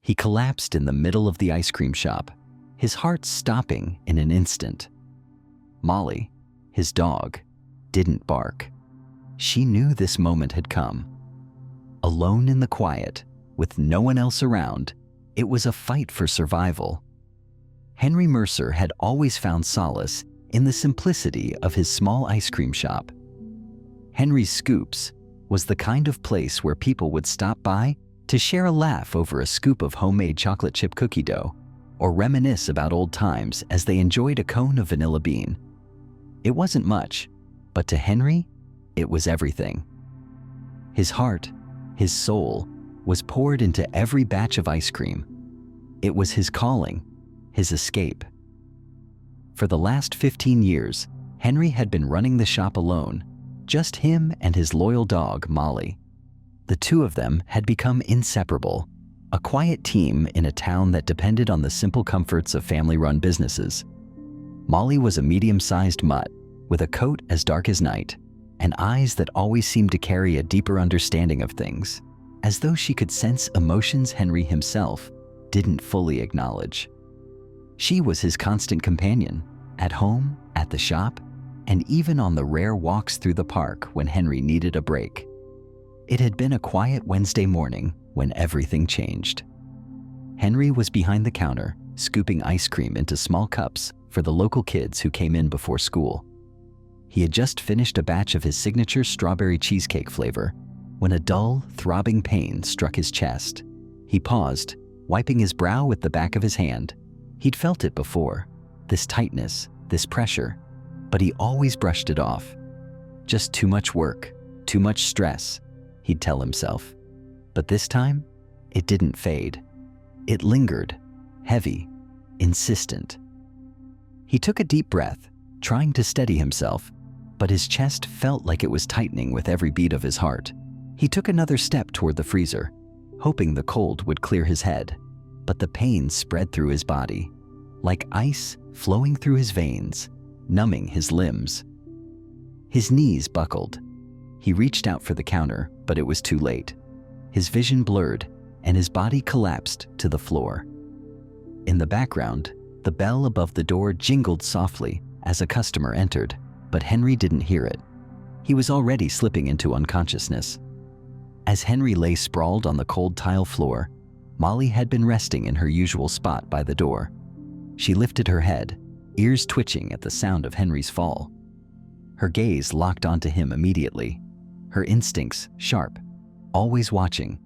He collapsed in the middle of the ice cream shop, his heart stopping in an instant. Molly, his dog, didn't bark. She knew this moment had come. Alone in the quiet, with no one else around, it was a fight for survival. Henry Mercer had always found solace in the simplicity of his small ice cream shop. Henry's Scoops was the kind of place where people would stop by to share a laugh over a scoop of homemade chocolate chip cookie dough, or reminisce about old times as they enjoyed a cone of vanilla bean. It wasn't much, but to Henry, it was everything. His heart, his soul, was poured into every batch of ice cream. It was his calling, his escape. For the last 15 years, Henry had been running the shop alone, just him and his loyal dog, Molly. The two of them had become inseparable, a quiet team in a town that depended on the simple comforts of family-run businesses. Molly was a medium-sized mutt with a coat as dark as night and eyes that always seemed to carry a deeper understanding of things, as though she could sense emotions Henry himself didn't fully acknowledge. She was his constant companion, at home, at the shop, and even on the rare walks through the park when Henry needed a break. It had been a quiet Wednesday morning when everything changed. Henry was behind the counter, scooping ice cream into small cups for the local kids who came in before school. He had just finished a batch of his signature strawberry cheesecake flavor when a dull, throbbing pain struck his chest. He paused, wiping his brow with the back of his hand. He'd felt it before, this tightness, this pressure, but he always brushed it off. Just too much work, too much stress, he'd tell himself. But this time, it didn't fade. It lingered, heavy, insistent. He took a deep breath, trying to steady himself, but his chest felt like it was tightening with every beat of his heart. He took another step toward the freezer, hoping the cold would clear his head, but the pain spread through his body, like ice flowing through his veins, numbing his limbs. His knees buckled. He reached out for the counter, but it was too late. His vision blurred, and his body collapsed to the floor. In the background, the bell above the door jingled softly as a customer entered, but Henry didn't hear it. He was already slipping into unconsciousness. As Henry lay sprawled on the cold tile floor, Molly had been resting in her usual spot by the door. She lifted her head, ears twitching at the sound of Henry's fall. Her gaze locked onto him immediately, her instincts sharp, always watching.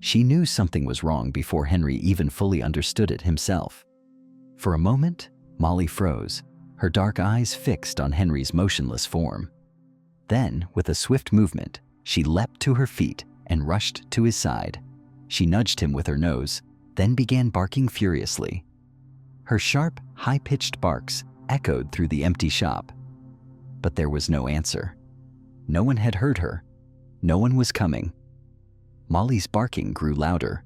She knew something was wrong before Henry even fully understood it himself. For a moment, Molly froze, her dark eyes fixed on Henry's motionless form. Then, with a swift movement, she leapt to her feet and rushed to his side. She nudged him with her nose, then began barking furiously. Her sharp, high-pitched barks echoed through the empty shop. But there was no answer. No one had heard her. No one was coming. Molly's barking grew louder,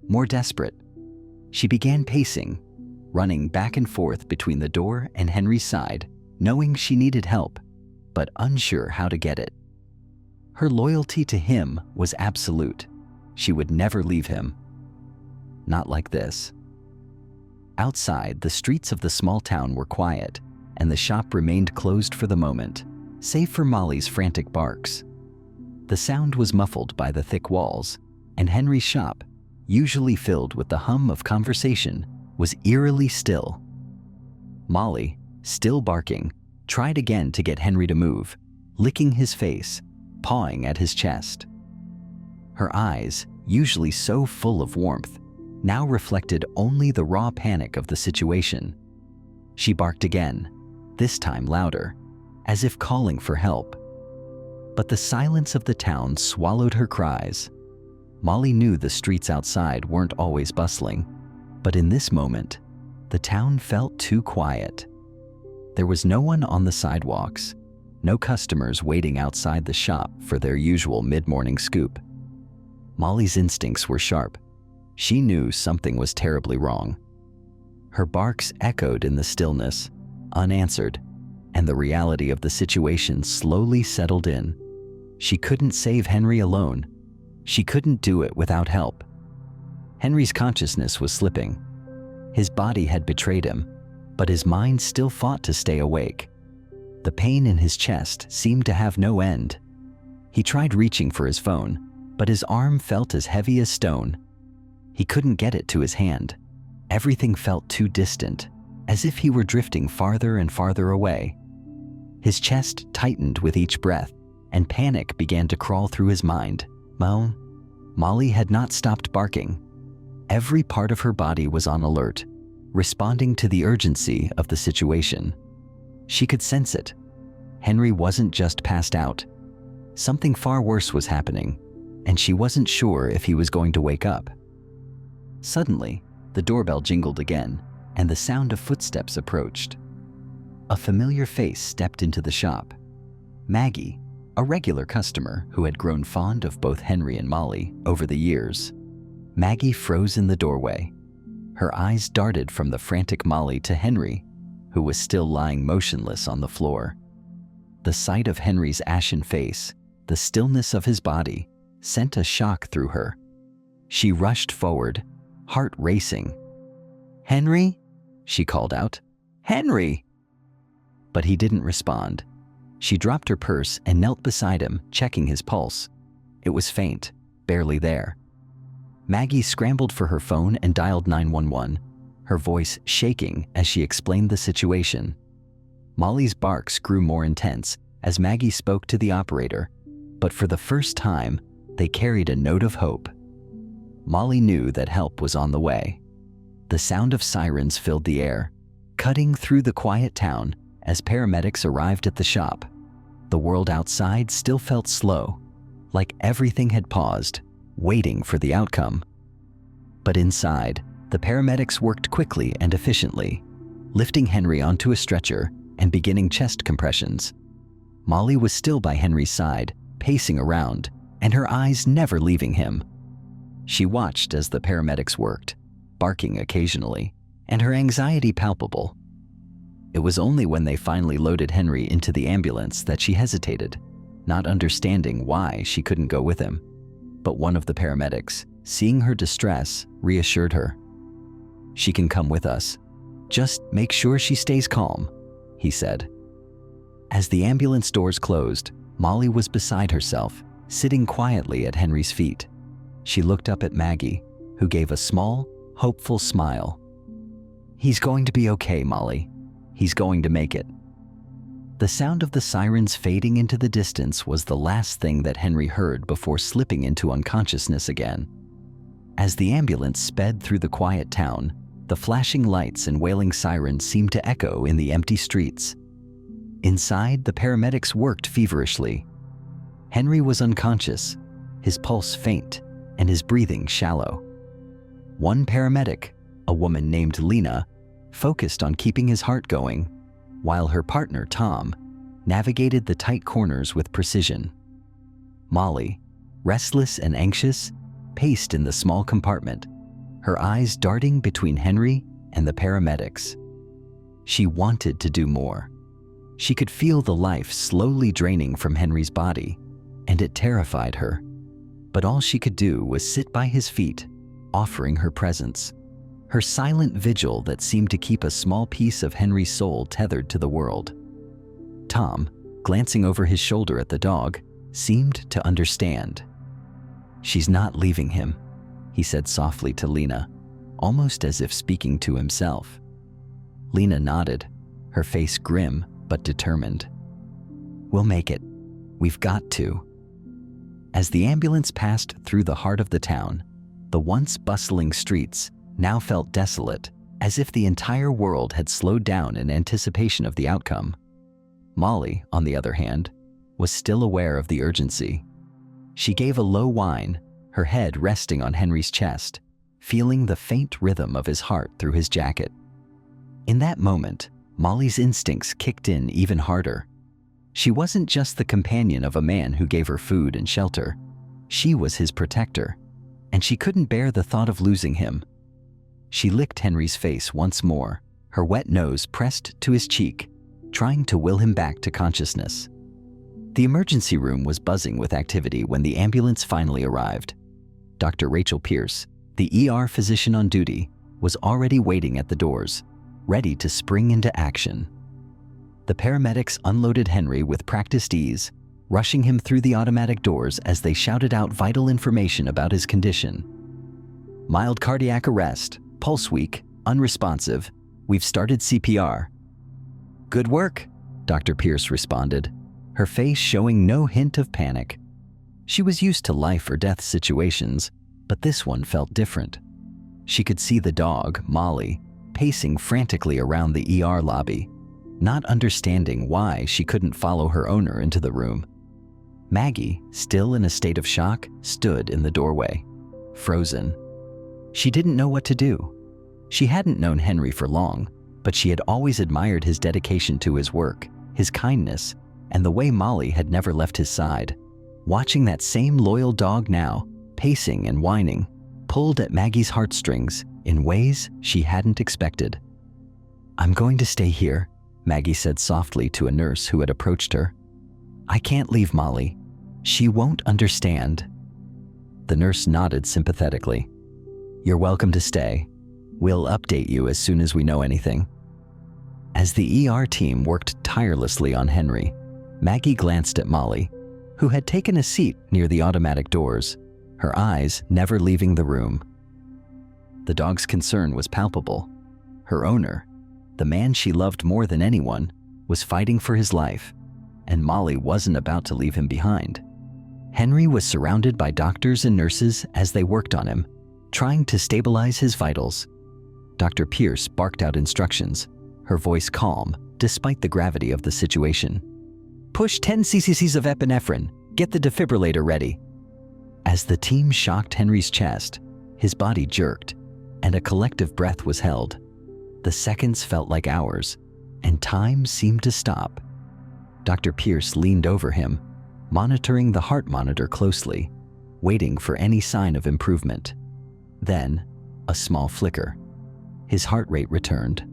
more desperate. She began pacing, running back and forth between the door and Henry's side, knowing she needed help, but unsure how to get it. Her loyalty to him was absolute. She would never leave him. Not like this. Outside, the streets of the small town were quiet, and the shop remained closed for the moment, save for Molly's frantic barks. The sound was muffled by the thick walls, and Henry's shop, usually filled with the hum of conversation, was eerily still. Molly, still barking, tried again to get Henry to move, licking his face, pawing at his chest. Her eyes, usually so full of warmth, now reflected only the raw panic of the situation. She barked again, this time louder, as if calling for help. But the silence of the town swallowed her cries. Molly knew the streets outside weren't always bustling, but in this moment, the town felt too quiet. There was no one on the sidewalks, no customers waiting outside the shop for their usual mid-morning scoop. Molly's instincts were sharp. She knew something was terribly wrong. Her barks echoed in the stillness, unanswered, and the reality of the situation slowly settled in. She couldn't save Henry alone. She couldn't do it without help. Henry's consciousness was slipping. His body had betrayed him, but his mind still fought to stay awake. The pain in his chest seemed to have no end. He tried reaching for his phone, but his arm felt as heavy as stone. He couldn't get it to his hand. Everything felt too distant, as if he were drifting farther and farther away. His chest tightened with each breath, and panic began to crawl through his mind. Molly had not stopped barking. Every part of her body was on alert, responding to the urgency of the situation. She could sense it. Henry wasn't just passed out. Something far worse was happening, and she wasn't sure if he was going to wake up. Suddenly, the doorbell jingled again, and the sound of footsteps approached. A familiar face stepped into the shop. Maggie, a regular customer who had grown fond of both Henry and Molly over the years. Maggie froze in the doorway. Her eyes darted from the frantic Molly to Henry, who was still lying motionless on the floor. The sight of Henry's ashen face, the stillness of his body, sent a shock through her. She rushed forward, heart racing. "Henry?" she called out. "Henry!" But he didn't respond. She dropped her purse and knelt beside him, checking his pulse. It was faint, barely there. Maggie scrambled for her phone and dialed 911, her voice shaking as she explained the situation. Molly's barks grew more intense as Maggie spoke to the operator, but for the first time, they carried a note of hope. Molly knew that help was on the way. The sound of sirens filled the air, cutting through the quiet town as paramedics arrived at the shop. The world outside still felt slow, like everything had paused, waiting for the outcome. But inside, the paramedics worked quickly and efficiently, lifting Henry onto a stretcher and beginning chest compressions. Molly was still by Henry's side, pacing around, and her eyes never leaving him. She watched as the paramedics worked, barking occasionally, and her anxiety palpable. It was only when they finally loaded Henry into the ambulance that she hesitated, not understanding why she couldn't go with him. But one of the paramedics, seeing her distress, reassured her. "She can come with us. Just make sure she stays calm," he said. As the ambulance doors closed, Molly was beside herself, sitting quietly at Henry's feet. She looked up at Maggie, who gave a small, hopeful smile. "He's going to be okay, Molly. He's going to make it." The sound of the sirens fading into the distance was the last thing that Henry heard before slipping into unconsciousness again. As the ambulance sped through the quiet town, the flashing lights and wailing sirens seemed to echo in the empty streets. Inside, the paramedics worked feverishly. Henry was unconscious, his pulse faint, and his breathing shallow. One paramedic, a woman named Lena, focused on keeping his heart going, while her partner, Tom, navigated the tight corners with precision. Molly, restless and anxious, paced in the small compartment, her eyes darting between Henry and the paramedics. She wanted to do more. She could feel the life slowly draining from Henry's body, and it terrified her. But all she could do was sit by his feet, offering her presence. Her silent vigil that seemed to keep a small piece of Henry's soul tethered to the world. Tom, glancing over his shoulder at the dog, seemed to understand. "She's not leaving him," he said softly to Lena, almost as if speaking to himself. Lena nodded, her face grim but determined. "We'll make it. We've got to." As the ambulance passed through the heart of the town, the once bustling streets now felt desolate, as if the entire world had slowed down in anticipation of the outcome. Molly, on the other hand, was still aware of the urgency. She gave a low whine, her head resting on Henry's chest, feeling the faint rhythm of his heart through his jacket. In that moment, Molly's instincts kicked in even harder. She wasn't just the companion of a man who gave her food and shelter. She was his protector, and she couldn't bear the thought of losing him. She licked Henry's face once more, her wet nose pressed to his cheek, trying to will him back to consciousness. The emergency room was buzzing with activity when the ambulance finally arrived. Dr. Rachel Pierce, The ER physician on duty was already waiting at the doors, ready to spring into action. The paramedics unloaded Henry with practiced ease, rushing him through the automatic doors as they shouted out vital information about his condition. Mild cardiac arrest, pulse weak, unresponsive. We've started CPR. Good work, Dr. Pierce responded, her face showing no hint of panic. She was used to life or death situations, but this one felt different. She could see the dog, Molly, pacing frantically around the ER lobby, not understanding why she couldn't follow her owner into the room. Maggie, still in a state of shock, stood in the doorway, frozen. She didn't know what to do. She hadn't known Henry for long, but she had always admired his dedication to his work, his kindness, and the way Molly had never left his side. Watching that same loyal dog now, pacing and whining, pulled at Maggie's heartstrings in ways she hadn't expected. "I'm going to stay here," Maggie said softly to a nurse who had approached her. "I can't leave Molly. She won't understand." The nurse nodded sympathetically. "You're welcome to stay. We'll update you as soon as we know anything." As the ER team worked tirelessly on Henry, Maggie glanced at Molly, who had taken a seat near the automatic doors, her eyes never leaving the room. The dog's concern was palpable. Her owner, the man she loved more than anyone, was fighting for his life, and Molly wasn't about to leave him behind. Henry was surrounded by doctors and nurses as they worked on him, trying to stabilize his vitals. Dr. Pierce barked out instructions, her voice calm despite the gravity of the situation. "Push 10 cc's of epinephrine. Get the defibrillator ready." As the team shocked Henry's chest, his body jerked, and a collective breath was held. The seconds felt like hours, and time seemed to stop. Dr. Pierce leaned over him, monitoring the heart monitor closely, waiting for any sign of improvement. Then, a small flicker. His heart rate returned.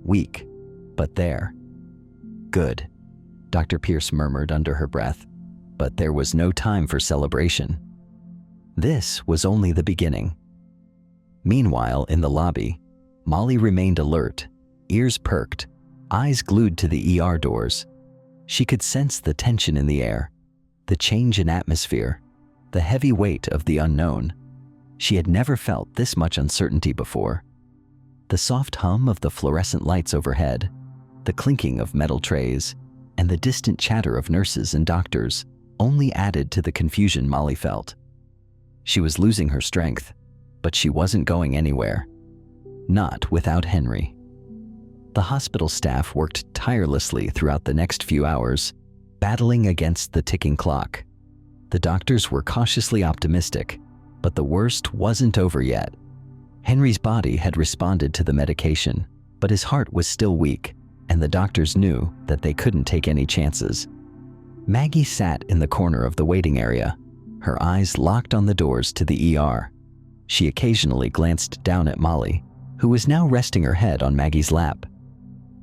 Weak, but there. "Good," Dr. Pierce murmured under her breath, but there was no time for celebration. This was only the beginning. Meanwhile, in the lobby, Molly remained alert, ears perked, eyes glued to the ER doors. She could sense the tension in the air, the change in atmosphere, the heavy weight of the unknown. She had never felt this much uncertainty before. The soft hum of the fluorescent lights overhead, the clinking of metal trays, and the distant chatter of nurses and doctors only added to the confusion Molly felt. She was losing her strength, but she wasn't going anywhere. Not without Henry. The hospital staff worked tirelessly throughout the next few hours, battling against the ticking clock. The doctors were cautiously optimistic, but the worst wasn't over yet. Henry's body had responded to the medication, but his heart was still weak, and the doctors knew that they couldn't take any chances. Maggie sat in the corner of the waiting area, her eyes locked on the doors to the ER. She occasionally glanced down at Molly, who was now resting her head on Maggie's lap.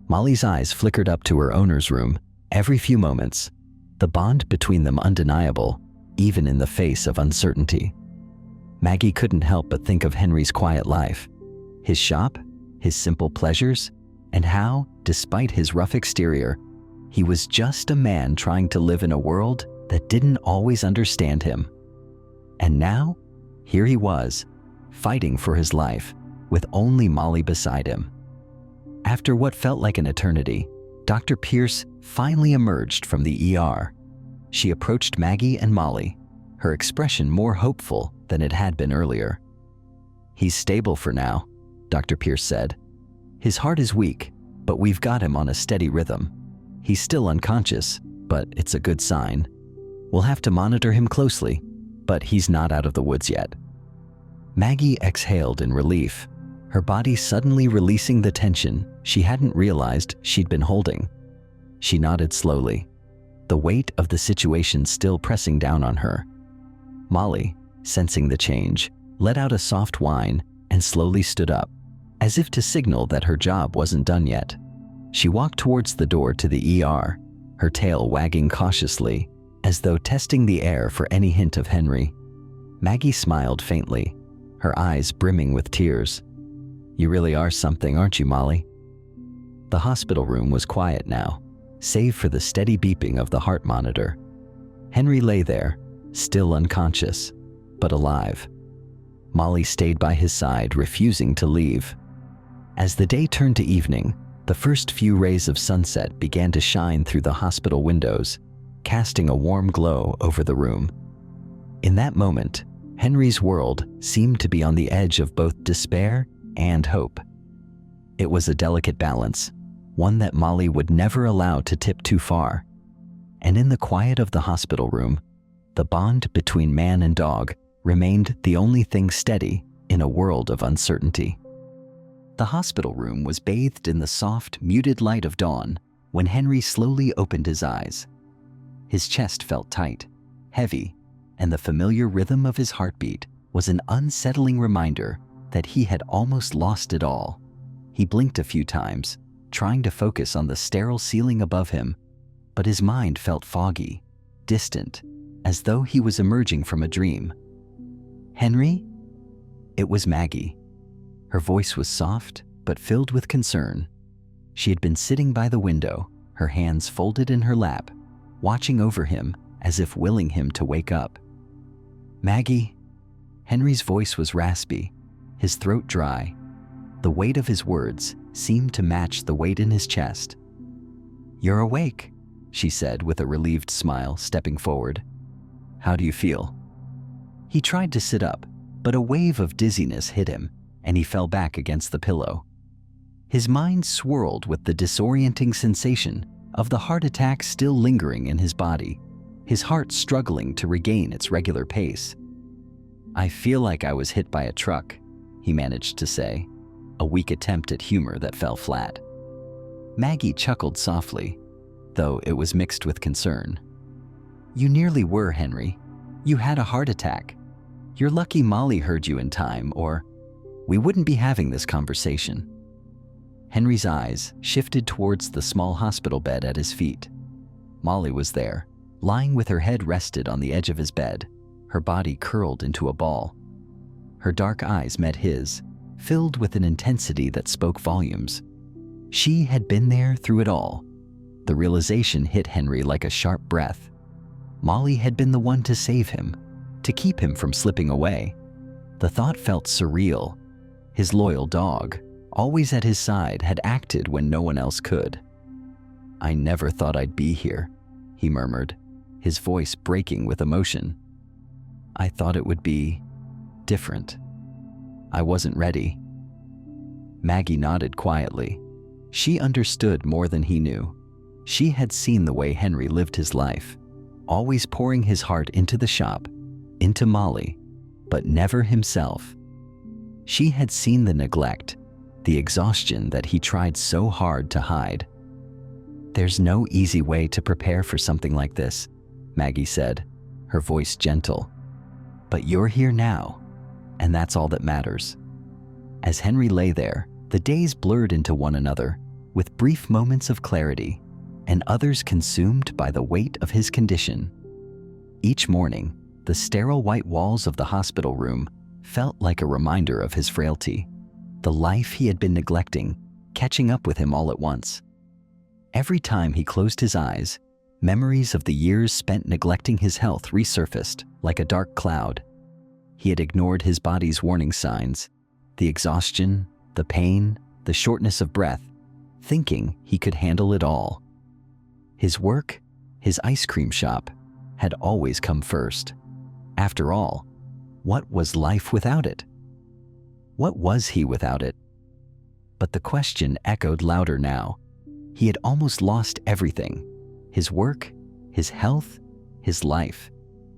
Molly's eyes flickered up to her owner's room every few moments, the bond between them undeniable, even in the face of uncertainty. Maggie couldn't help but think of Henry's quiet life, his shop, his simple pleasures, and how, despite his rough exterior, he was just a man trying to live in a world that didn't always understand him. And now, here he was, fighting for his life, with only Molly beside him. After what felt like an eternity, Dr. Pierce finally emerged from the ER. She approached Maggie and Molly, her expression more hopeful than it had been earlier. "He's stable for now," Dr. Pierce said. "His heart is weak, but we've got him on a steady rhythm. He's still unconscious, but it's a good sign. We'll have to monitor him closely, but he's not out of the woods yet." Maggie exhaled in relief, her body suddenly releasing the tension she hadn't realized she'd been holding. She nodded slowly, the weight of the situation still pressing down on her. Molly, sensing the change, let out a soft whine and slowly stood up, as if to signal that her job wasn't done yet. She walked towards the door to the ER, her tail wagging cautiously, as though testing the air for any hint of Henry. Maggie smiled faintly, her eyes brimming with tears. "You really are something, aren't you, Molly?" The hospital room was quiet now, save for the steady beeping of the heart monitor. Henry lay there, still unconscious, but alive. Molly stayed by his side, refusing to leave. As the day turned to evening, the first few rays of sunset began to shine through the hospital windows, casting a warm glow over the room. In that moment, Henry's world seemed to be on the edge of both despair and hope. It was a delicate balance, one that Molly would never allow to tip too far. And in the quiet of the hospital room, the bond between man and dog remained the only thing steady in a world of uncertainty. The hospital room was bathed in the soft, muted light of dawn when Henry slowly opened his eyes. His chest felt tight, heavy, and the familiar rhythm of his heartbeat was an unsettling reminder that he had almost lost it all. He blinked a few times, trying to focus on the sterile ceiling above him, but his mind felt foggy, distant, as though he was emerging from a dream. "Henry?" It was Maggie. Her voice was soft, but filled with concern. She had been sitting by the window, her hands folded in her lap, watching over him as if willing him to wake up. "Maggie?" Henry's voice was raspy, his throat dry. The weight of his words seemed to match the weight in his chest. "You're awake," she said with a relieved smile, stepping forward. "How do you feel?" He tried to sit up, but a wave of dizziness hit him, and he fell back against the pillow. His mind swirled with the disorienting sensation of the heart attack still lingering in his body, his heart struggling to regain its regular pace. "I feel like I was hit by a truck," he managed to say, a weak attempt at humor that fell flat. Maggie chuckled softly, though it was mixed with concern. "You nearly were, Henry. You had a heart attack. You're lucky Molly heard you in time, or we wouldn't be having this conversation." Henry's eyes shifted towards the small hospital bed at his feet. Molly was there, lying with her head rested on the edge of his bed, her body curled into a ball. Her dark eyes met his, filled with an intensity that spoke volumes. She had been there through it all. The realization hit Henry like a sharp breath. Molly had been the one to save him, to keep him from slipping away. The thought felt surreal. His loyal dog, always at his side, had acted when no one else could. "I never thought I'd be here," he murmured, his voice breaking with emotion. "I thought it would be different. I wasn't ready." Maggie nodded quietly. She understood more than he knew. She had seen the way Henry lived his life, always pouring his heart into the shop, into Molly, but never himself. She had seen the neglect, the exhaustion that he tried so hard to hide. "There's no easy way to prepare for something like this," Maggie said, her voice gentle. "But you're here now, and that's all that matters." As Henry lay there, the days blurred into one another, with brief moments of clarity, and others consumed by the weight of his condition. Each morning, the sterile white walls of the hospital room felt like a reminder of his frailty, the life he had been neglecting, catching up with him all at once. Every time he closed his eyes, memories of the years spent neglecting his health resurfaced like a dark cloud. He had ignored his body's warning signs, the exhaustion, the pain, the shortness of breath, thinking he could handle it all. His work, his ice cream shop, had always come first. After all, what was life without it? What was he without it? But the question echoed louder now. He had almost lost everything: his work, his health, his life,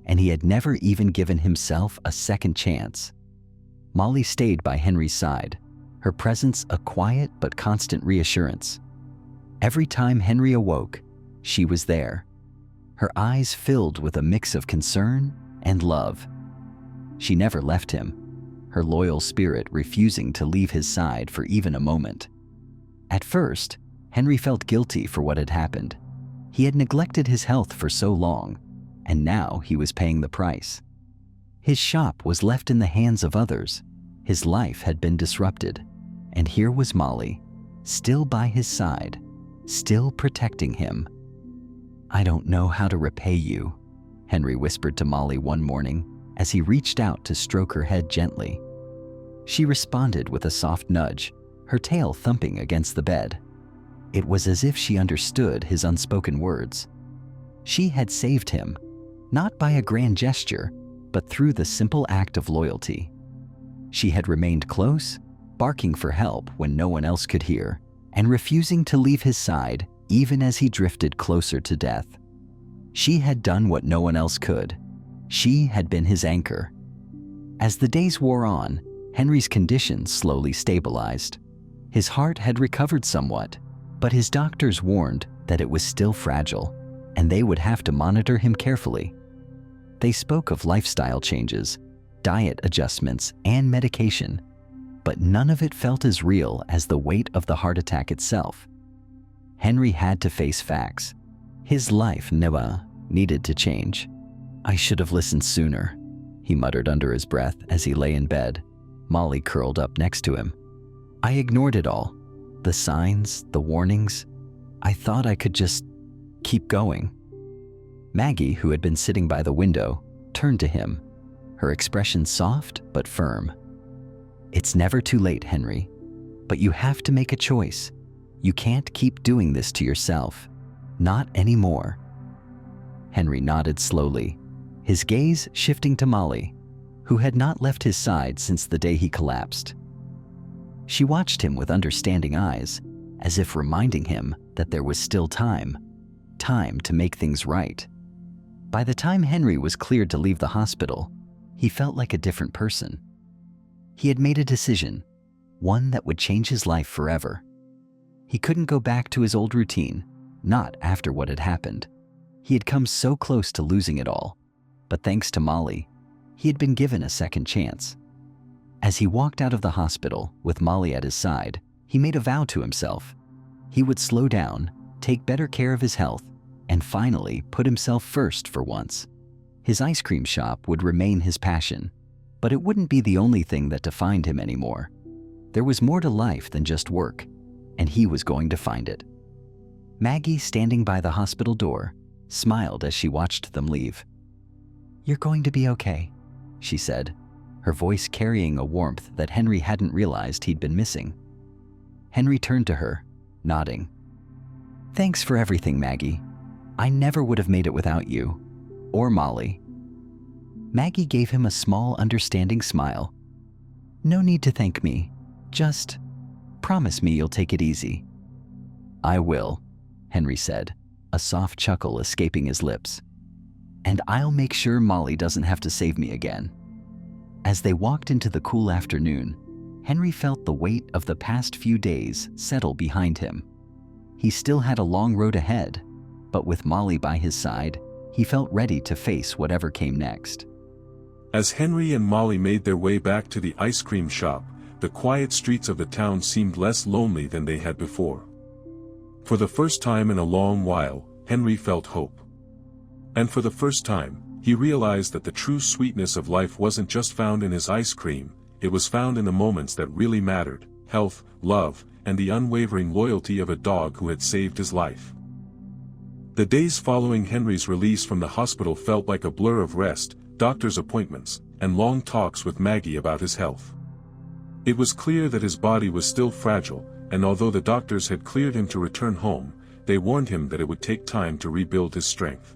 and he had never even given himself a second chance. Molly stayed by Henry's side, her presence a quiet but constant reassurance. Every time Henry awoke, she was there, her eyes filled with a mix of concern and love. She never left him, her loyal spirit refusing to leave his side for even a moment. At first, Henry felt guilty for what had happened. He had neglected his health for so long, and now he was paying the price. His shop was left in the hands of others, His life had been disrupted, and here was Molly, still by his side, still protecting him. "I don't know how to repay you," Henry whispered to Molly one morning as he reached out to stroke her head gently. She responded with a soft nudge, her tail thumping against the bed. It was as if she understood his unspoken words. She had saved him, not by a grand gesture, but through the simple act of loyalty. She had remained close, barking for help when no one else could hear, and refusing to leave his side even as he drifted closer to death. She had done what no one else could. She had been his anchor. As the days wore on, Henry's condition slowly stabilized. His heart had recovered somewhat, but his doctors warned that it was still fragile, and they would have to monitor him carefully. They spoke of lifestyle changes, diet adjustments, and medication, but none of it felt as real as the weight of the heart attack itself. Henry had to face facts. His life needed to change. "I should have listened sooner," he muttered under his breath as he lay in bed, Molly curled up next to him. "I ignored it all. The signs, the warnings. I thought I could just keep going." Maggie, who had been sitting by the window, turned to him, her expression soft but firm. "It's never too late, Henry, but you have to make a choice. You can't keep doing this to yourself. Not anymore." Henry nodded slowly, his gaze shifting to Molly, who had not left his side since the day he collapsed. She watched him with understanding eyes, as if reminding him that there was still time to make things right. By the time Henry was cleared to leave the hospital, he felt like a different person. He had made a decision, one that would change his life forever. He couldn't go back to his old routine, not after what had happened. He had come so close to losing it all, but thanks to Molly, he had been given a second chance. As he walked out of the hospital with Molly at his side, he made a vow to himself. He would slow down, take better care of his health, and finally put himself first for once. His ice cream shop would remain his passion, but it wouldn't be the only thing that defined him anymore. There was more to life than just work, and he was going to find it. Maggie, standing by the hospital door, smiled as she watched them leave. "You're going to be okay," she said, her voice carrying a warmth that Henry hadn't realized he'd been missing. Henry turned to her, nodding. "Thanks for everything, Maggie. I never would have made it without you, or Molly." Maggie gave him a small, understanding smile. "No need to thank me. Just promise me you'll take it easy." "I will," Henry said, a soft chuckle escaping his lips. "And I'll make sure Molly doesn't have to save me again." As they walked into the cool afternoon, Henry felt the weight of the past few days settle behind him. He still had a long road ahead, but with Molly by his side, he felt ready to face whatever came next. As Henry and Molly made their way back to the ice cream shop, the quiet streets of the town seemed less lonely than they had before. For the first time in a long while, Henry felt hope. And for the first time, he realized that the true sweetness of life wasn't just found in his ice cream, it was found in the moments that really mattered: health, love, and the unwavering loyalty of a dog who had saved his life. The days following Henry's release from the hospital felt like a blur of rest, doctor's appointments, and long talks with Maggie about his health. It was clear that his body was still fragile, and although the doctors had cleared him to return home, they warned him that it would take time to rebuild his strength.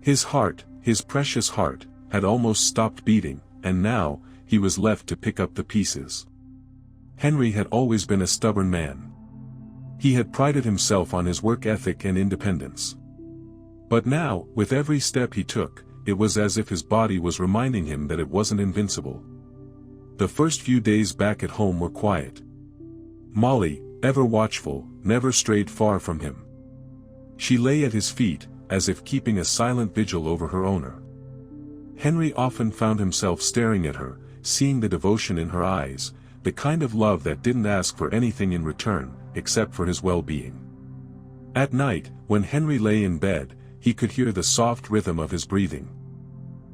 His heart, his precious heart, had almost stopped beating, and now, he was left to pick up the pieces. Henry had always been a stubborn man. He had prided himself on his work ethic and independence. But now, with every step he took, it was as if his body was reminding him that it wasn't invincible. The first few days back at home were quiet. Molly, ever watchful, never strayed far from him. She lay at his feet, as if keeping a silent vigil over her owner. Henry often found himself staring at her, seeing the devotion in her eyes, the kind of love that didn't ask for anything in return, except for his well-being. At night, when Henry lay in bed, he could hear the soft rhythm of his breathing.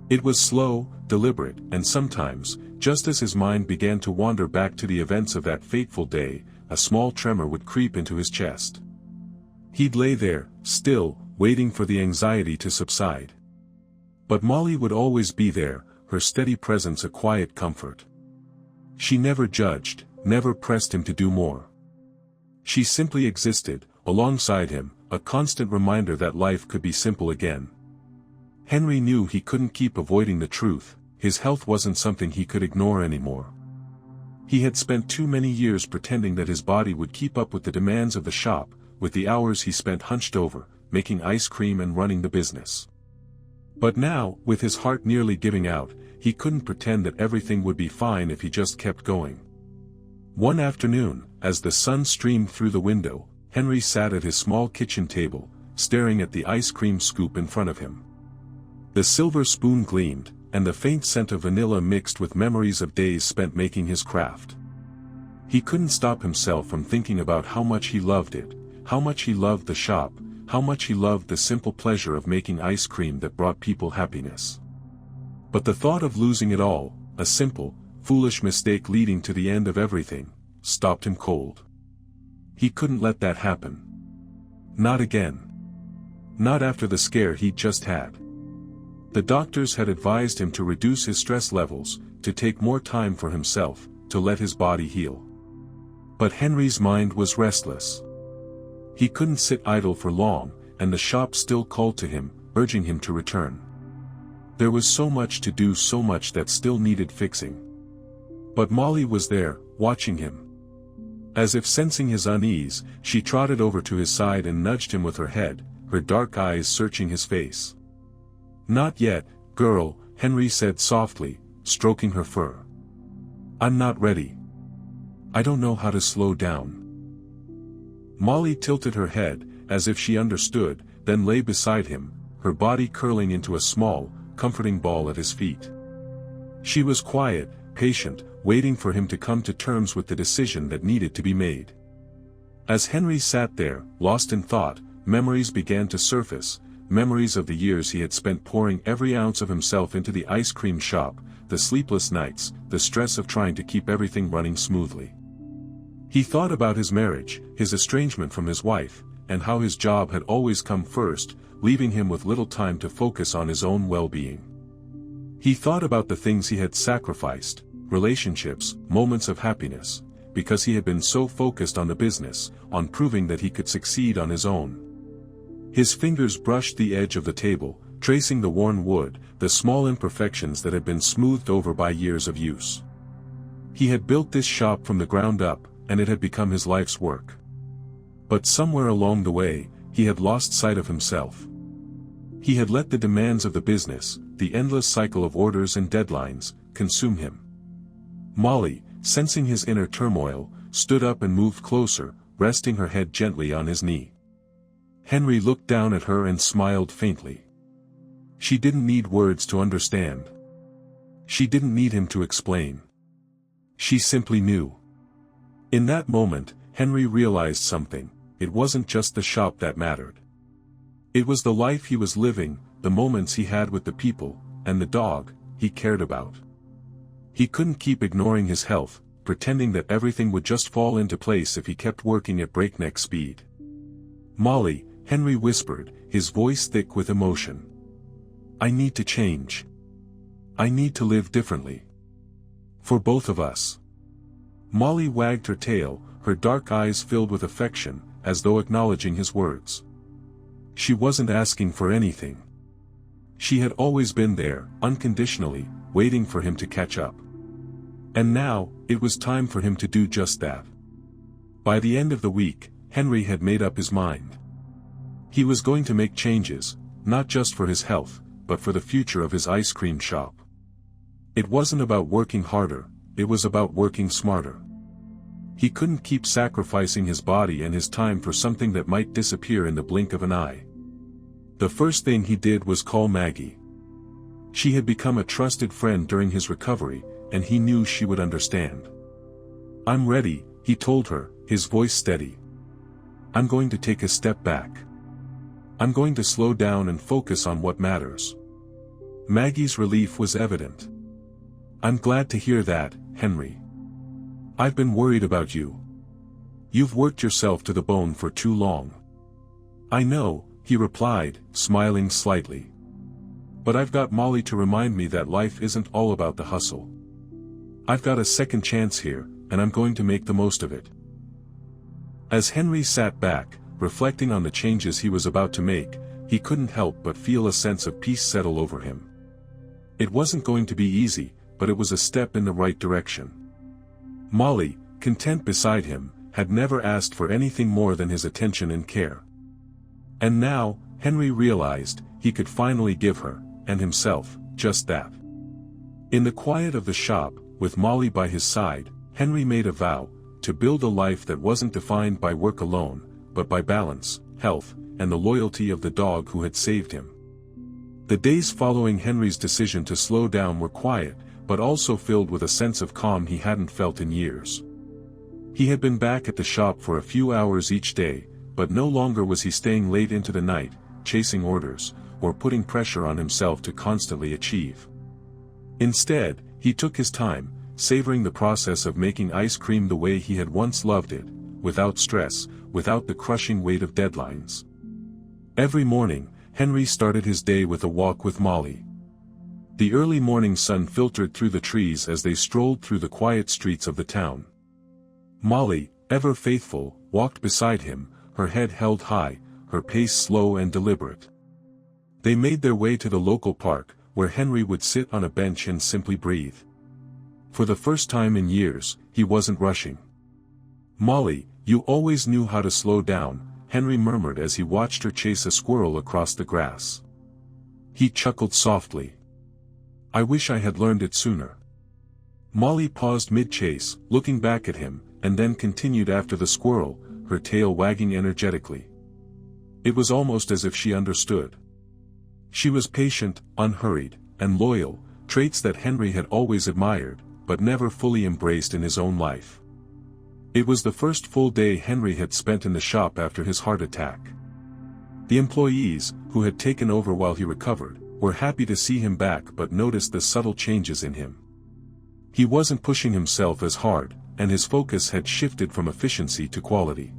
It was slow, deliberate, and sometimes, just as his mind began to wander back to the events of that fateful day, a small tremor would creep into his chest. He'd lay there, still, waiting for the anxiety to subside. But Molly would always be there, her steady presence a quiet comfort. She never judged, never pressed him to do more. She simply existed, alongside him, a constant reminder that life could be simple again. Henry knew he couldn't keep avoiding the truth, his health wasn't something he could ignore anymore. He had spent too many years pretending that his body would keep up with the demands of the shop, with the hours he spent hunched over, making ice cream and running the business. But now, with his heart nearly giving out, he couldn't pretend that everything would be fine if he just kept going. One afternoon, as the sun streamed through the window, Henry sat at his small kitchen table, staring at the ice cream scoop in front of him. The silver spoon gleamed, and the faint scent of vanilla mixed with memories of days spent making his craft. He couldn't stop himself from thinking about how much he loved it, how much he loved the shop, how much he loved the simple pleasure of making ice cream that brought people happiness. But the thought of losing it all, a simple, foolish mistake leading to the end of everything, stopped him cold. He couldn't let that happen. Not again. Not after the scare he'd just had. The doctors had advised him to reduce his stress levels, to take more time for himself, to let his body heal. But Henry's mind was restless. He couldn't sit idle for long, and the shop still called to him, urging him to return. There was so much to do, so much that still needed fixing. But Molly was there, watching him. As if sensing his unease, she trotted over to his side and nudged him with her head, her dark eyes searching his face. "Not yet, girl," Henry said softly, stroking her fur. "I'm not ready. I don't know how to slow down." Molly tilted her head, as if she understood, then lay beside him, her body curling into a small, comforting ball at his feet. She was quiet, patient, waiting for him to come to terms with the decision that needed to be made. As Henry sat there, lost in thought, memories began to surface, memories of the years he had spent pouring every ounce of himself into the ice cream shop, the sleepless nights, the stress of trying to keep everything running smoothly. He thought about his marriage, his estrangement from his wife, and how his job had always come first, leaving him with little time to focus on his own well-being. He thought about the things he had sacrificed, relationships, moments of happiness, because he had been so focused on the business, on proving that he could succeed on his own. His fingers brushed the edge of the table, tracing the worn wood, the small imperfections that had been smoothed over by years of use. He had built this shop from the ground up, and it had become his life's work. But somewhere along the way, he had lost sight of himself. He had let the demands of the business, the endless cycle of orders and deadlines, consume him. Molly, sensing his inner turmoil, stood up and moved closer, resting her head gently on his knee. Henry looked down at her and smiled faintly. She didn't need words to understand. She didn't need him to explain. She simply knew. In that moment, Henry realized something. It wasn't just the shop that mattered. It was the life he was living, the moments he had with the people, and the dog he cared about. He couldn't keep ignoring his health, pretending that everything would just fall into place if he kept working at breakneck speed. "Molly," Henry whispered, his voice thick with emotion. "I need to change. I need to live differently. For both of us." Molly wagged her tail, her dark eyes filled with affection, as though acknowledging his words. She wasn't asking for anything. She had always been there, unconditionally, waiting for him to catch up. And now, it was time for him to do just that. By the end of the week, Henry had made up his mind. He was going to make changes, not just for his health, but for the future of his ice cream shop. It wasn't about working harder, it was about working smarter. He couldn't keep sacrificing his body and his time for something that might disappear in the blink of an eye. The first thing he did was call Maggie. She had become a trusted friend during his recovery, and he knew she would understand. "I'm ready," he told her, his voice steady. "I'm going to take a step back. I'm going to slow down and focus on what matters. Maggie's relief was evident. "I'm glad to hear that, Henry. I've been worried about you. You've worked yourself to the bone for too long." "I know," he replied, smiling slightly. "But I've got Molly to remind me that life isn't all about the hustle. I've got a second chance here, and I'm going to make the most of it." As Henry sat back, reflecting on the changes he was about to make, he couldn't help but feel a sense of peace settle over him. It wasn't going to be easy, but it was a step in the right direction. Molly, content beside him, had never asked for anything more than his attention and care. And now, Henry realized, he could finally give her, and himself, just that. In the quiet of the shop, with Molly by his side, Henry made a vow, to build a life that wasn't defined by work alone, but by balance, health, and the loyalty of the dog who had saved him. The days following Henry's decision to slow down were quiet, but also filled with a sense of calm he hadn't felt in years. He had been back at the shop for a few hours each day, but no longer was he staying late into the night, chasing orders, or putting pressure on himself to constantly achieve. Instead, he took his time, savoring the process of making ice cream the way he had once loved it, without stress, without the crushing weight of deadlines. Every morning, Henry started his day with a walk with Molly. The early morning sun filtered through the trees as they strolled through the quiet streets of the town. Molly, ever faithful, walked beside him, her head held high, her pace slow and deliberate. They made their way to the local park, where Henry would sit on a bench and simply breathe. For the first time in years, he wasn't rushing. "Molly, you always knew how to slow down," Henry murmured as he watched her chase a squirrel across the grass. He chuckled softly. "I wish I had learned it sooner." Molly paused mid-chase, looking back at him, and then continued after the squirrel, her tail wagging energetically. It was almost as if she understood. She was patient, unhurried, and loyal, traits that Henry had always admired, but never fully embraced in his own life. It was the first full day Henry had spent in the shop after his heart attack. The employees, who had taken over while he recovered, were happy to see him back but noticed the subtle changes in him. He wasn't pushing himself as hard, and his focus had shifted from efficiency to quality.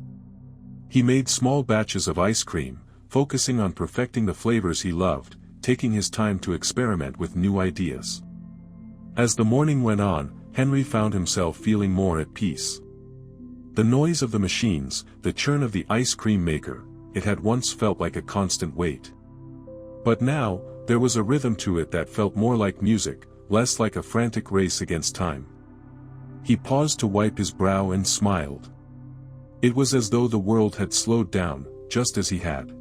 He made small batches of ice cream, focusing on perfecting the flavors he loved, taking his time to experiment with new ideas. As the morning went on, Henry found himself feeling more at peace. The noise of the machines, the churn of the ice cream maker, it had once felt like a constant weight. But now, there was a rhythm to it that felt more like music, less like a frantic race against time. He paused to wipe his brow and smiled. It was as though the world had slowed down, just as he had.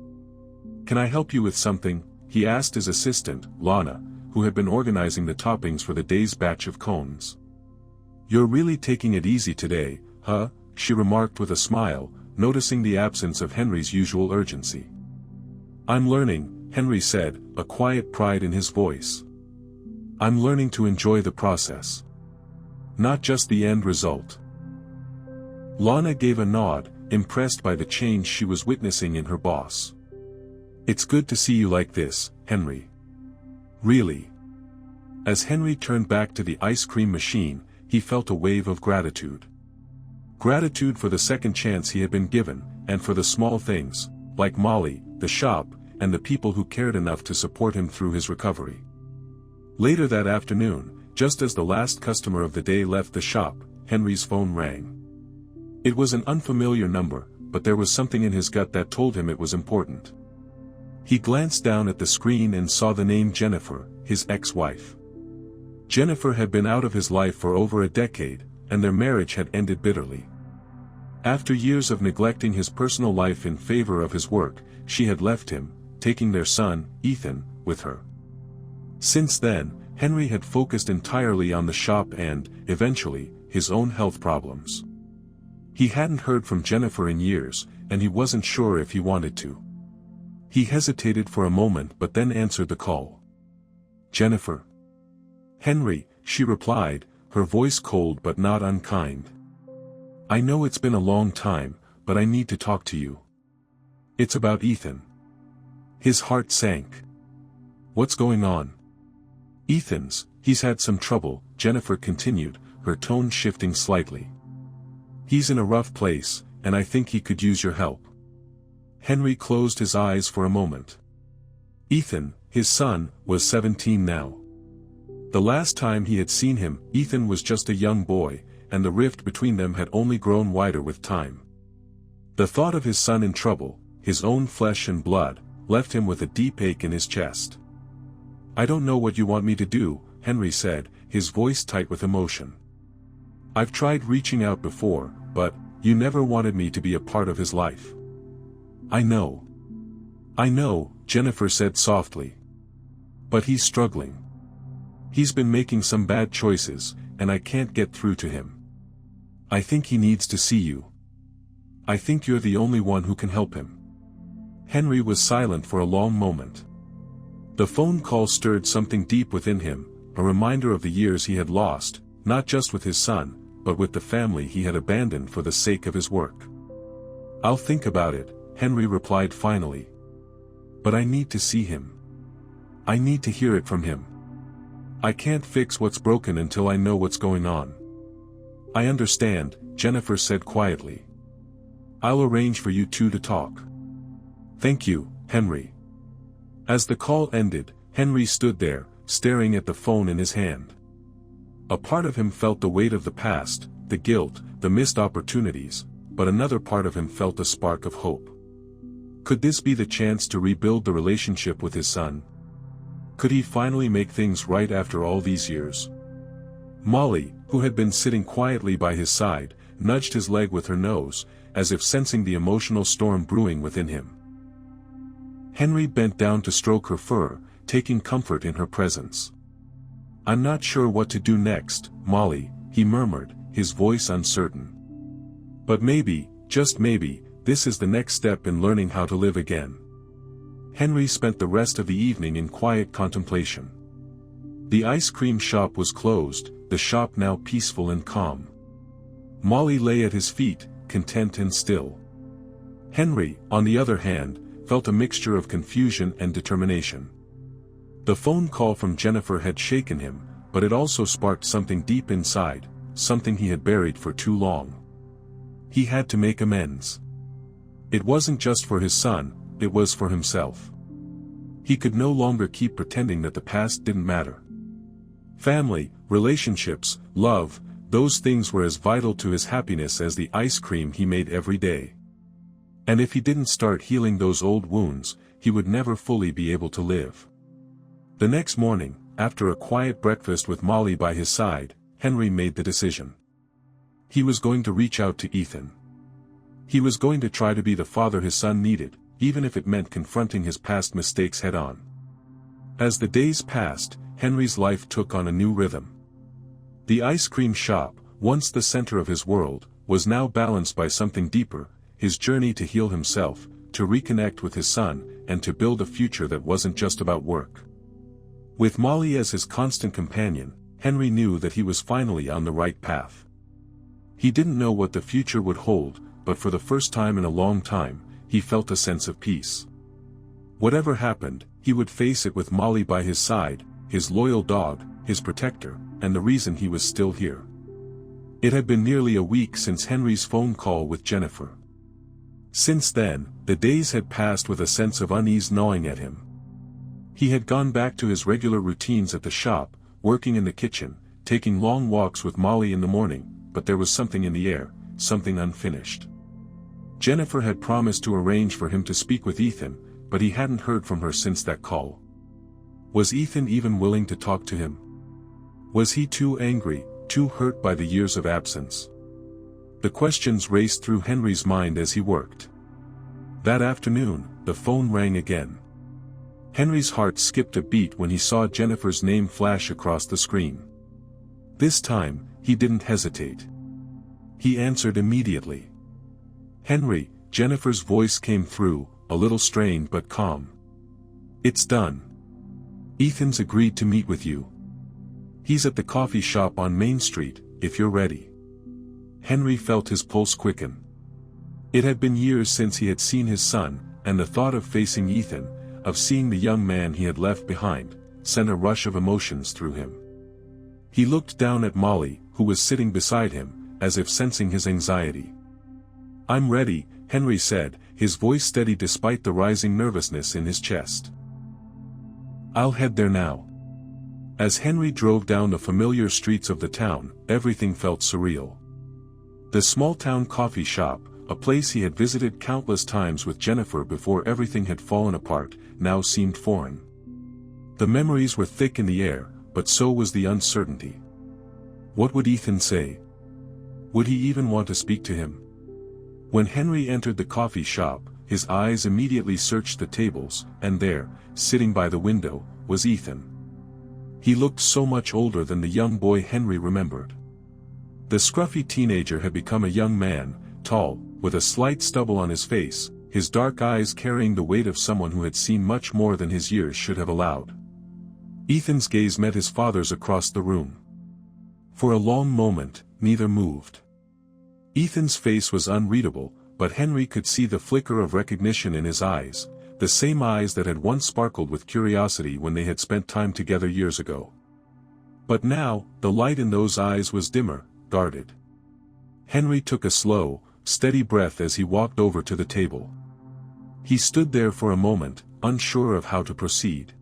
"Can I help you with something?" he asked his assistant, Lana, who had been organizing the toppings for the day's batch of cones. "You're really taking it easy today, huh?" she remarked with a smile, noticing the absence of Henry's usual urgency. "I'm learning," Henry said, a quiet pride in his voice. "I'm learning to enjoy the process. Not just the end result." Lana gave a nod, impressed by the change she was witnessing in her boss. "It's good to see you like this, Henry. Really." As Henry turned back to the ice cream machine, he felt a wave of gratitude. Gratitude for the second chance he had been given, and for the small things, like Molly, the shop, and the people who cared enough to support him through his recovery. Later that afternoon, just as the last customer of the day left the shop, Henry's phone rang. It was an unfamiliar number, but there was something in his gut that told him it was important. He glanced down at the screen and saw the name Jennifer, his ex-wife. Jennifer had been out of his life for over a decade, and their marriage had ended bitterly. After years of neglecting his personal life in favor of his work, she had left him, taking their son, Ethan, with her. Since then, Henry had focused entirely on the shop and, eventually, his own health problems. He hadn't heard from Jennifer in years, and he wasn't sure if he wanted to. He hesitated for a moment but then answered the call. "Jennifer." "Henry," she replied, her voice cold but not unkind. "I know it's been a long time, but I need to talk to you. It's about Ethan." His heart sank. "What's going on?" He's had some trouble, Jennifer continued, her tone shifting slightly. He's in a rough place, and I think he could use your help. Henry closed his eyes for a moment. Ethan, his son, was 17 now. The last time he had seen him, Ethan was just a young boy, and the rift between them had only grown wider with time. The thought of his son in trouble, his own flesh and blood, left him with a deep ache in his chest. I don't know what you want me to do, Henry said, his voice tight with emotion. I've tried reaching out before, but you never wanted me to be a part of his life. I know, Jennifer said softly. But he's struggling. He's been making some bad choices, and I can't get through to him. I think he needs to see you. I think you're the only one who can help him. Henry was silent for a long moment. The phone call stirred something deep within him, a reminder of the years he had lost, not just with his son, but with the family he had abandoned for the sake of his work. I'll think about it, Henry replied finally. But I need to see him. I need to hear it from him. I can't fix what's broken until I know what's going on. I understand, Jennifer said quietly. I'll arrange for you two to talk. Thank you, Henry. As the call ended, Henry stood there, staring at the phone in his hand. A part of him felt the weight of the past, the guilt, the missed opportunities, but another part of him felt a spark of hope. Could this be the chance to rebuild the relationship with his son? Could he finally make things right after all these years? Molly, who had been sitting quietly by his side, nudged his leg with her nose, as if sensing the emotional storm brewing within him. Henry bent down to stroke her fur, taking comfort in her presence. I'm not sure what to do next, Molly, he murmured, his voice uncertain. But maybe, just maybe, this is the next step in learning how to live again. Henry spent the rest of the evening in quiet contemplation. The ice cream shop was closed, the shop now peaceful and calm. Molly lay at his feet, content and still. Henry, on the other hand, felt a mixture of confusion and determination. The phone call from Jennifer had shaken him, but it also sparked something deep inside, something he had buried for too long. He had to make amends. It wasn't just for his son, it was for himself. He could no longer keep pretending that the past didn't matter. Family, relationships, love, those things were as vital to his happiness as the ice cream he made every day. And if he didn't start healing those old wounds, he would never fully be able to live. The next morning, after a quiet breakfast with Molly by his side, Henry made the decision. He was going to reach out to Ethan. He was going to try to be the father his son needed, even if it meant confronting his past mistakes head-on. As the days passed, Henry's life took on a new rhythm. The ice cream shop, once the center of his world, was now balanced by something deeper, his journey to heal himself, to reconnect with his son, and to build a future that wasn't just about work. With Molly as his constant companion, Henry knew that he was finally on the right path. He didn't know what the future would hold, but for the first time in a long time, he felt a sense of peace. Whatever happened, he would face it with Molly by his side, his loyal dog, his protector, and the reason he was still here. It had been nearly a week since Henry's phone call with Jennifer. Since then, the days had passed with a sense of unease gnawing at him. He had gone back to his regular routines at the shop, working in the kitchen, taking long walks with Molly in the morning, but there was something in the air, something unfinished. Jennifer had promised to arrange for him to speak with Ethan, but he hadn't heard from her since that call. Was Ethan even willing to talk to him? Was he too angry, too hurt by the years of absence? The questions raced through Henry's mind as he worked. That afternoon, the phone rang again. Henry's heart skipped a beat when he saw Jennifer's name flash across the screen. This time, he didn't hesitate. He answered immediately. Henry, Jennifer's voice came through, a little strained but calm. It's done. Ethan's agreed to meet with you. He's at the coffee shop on Main Street, if you're ready. Henry felt his pulse quicken. It had been years since he had seen his son, and the thought of facing Ethan, of seeing the young man he had left behind, sent a rush of emotions through him. He looked down at Molly, who was sitting beside him, as if sensing his anxiety. "I'm ready," Henry said, his voice steady despite the rising nervousness in his chest. "I'll head there now." As Henry drove down the familiar streets of the town, everything felt surreal. The small-town coffee shop, a place he had visited countless times with Jennifer before everything had fallen apart, now seemed foreign. The memories were thick in the air, but so was the uncertainty. What would Ethan say? Would he even want to speak to him? When Henry entered the coffee shop, his eyes immediately searched the tables, and there, sitting by the window, was Ethan. He looked so much older than the young boy Henry remembered. The scruffy teenager had become a young man, tall, with a slight stubble on his face, his dark eyes carrying the weight of someone who had seen much more than his years should have allowed. Ethan's gaze met his father's across the room. For a long moment, neither moved. Ethan's face was unreadable, but Henry could see the flicker of recognition in his eyes, the same eyes that had once sparkled with curiosity when they had spent time together years ago. But now, the light in those eyes was dimmer, guarded. Henry took a slow, steady breath as he walked over to the table. He stood there for a moment, unsure of how to proceed.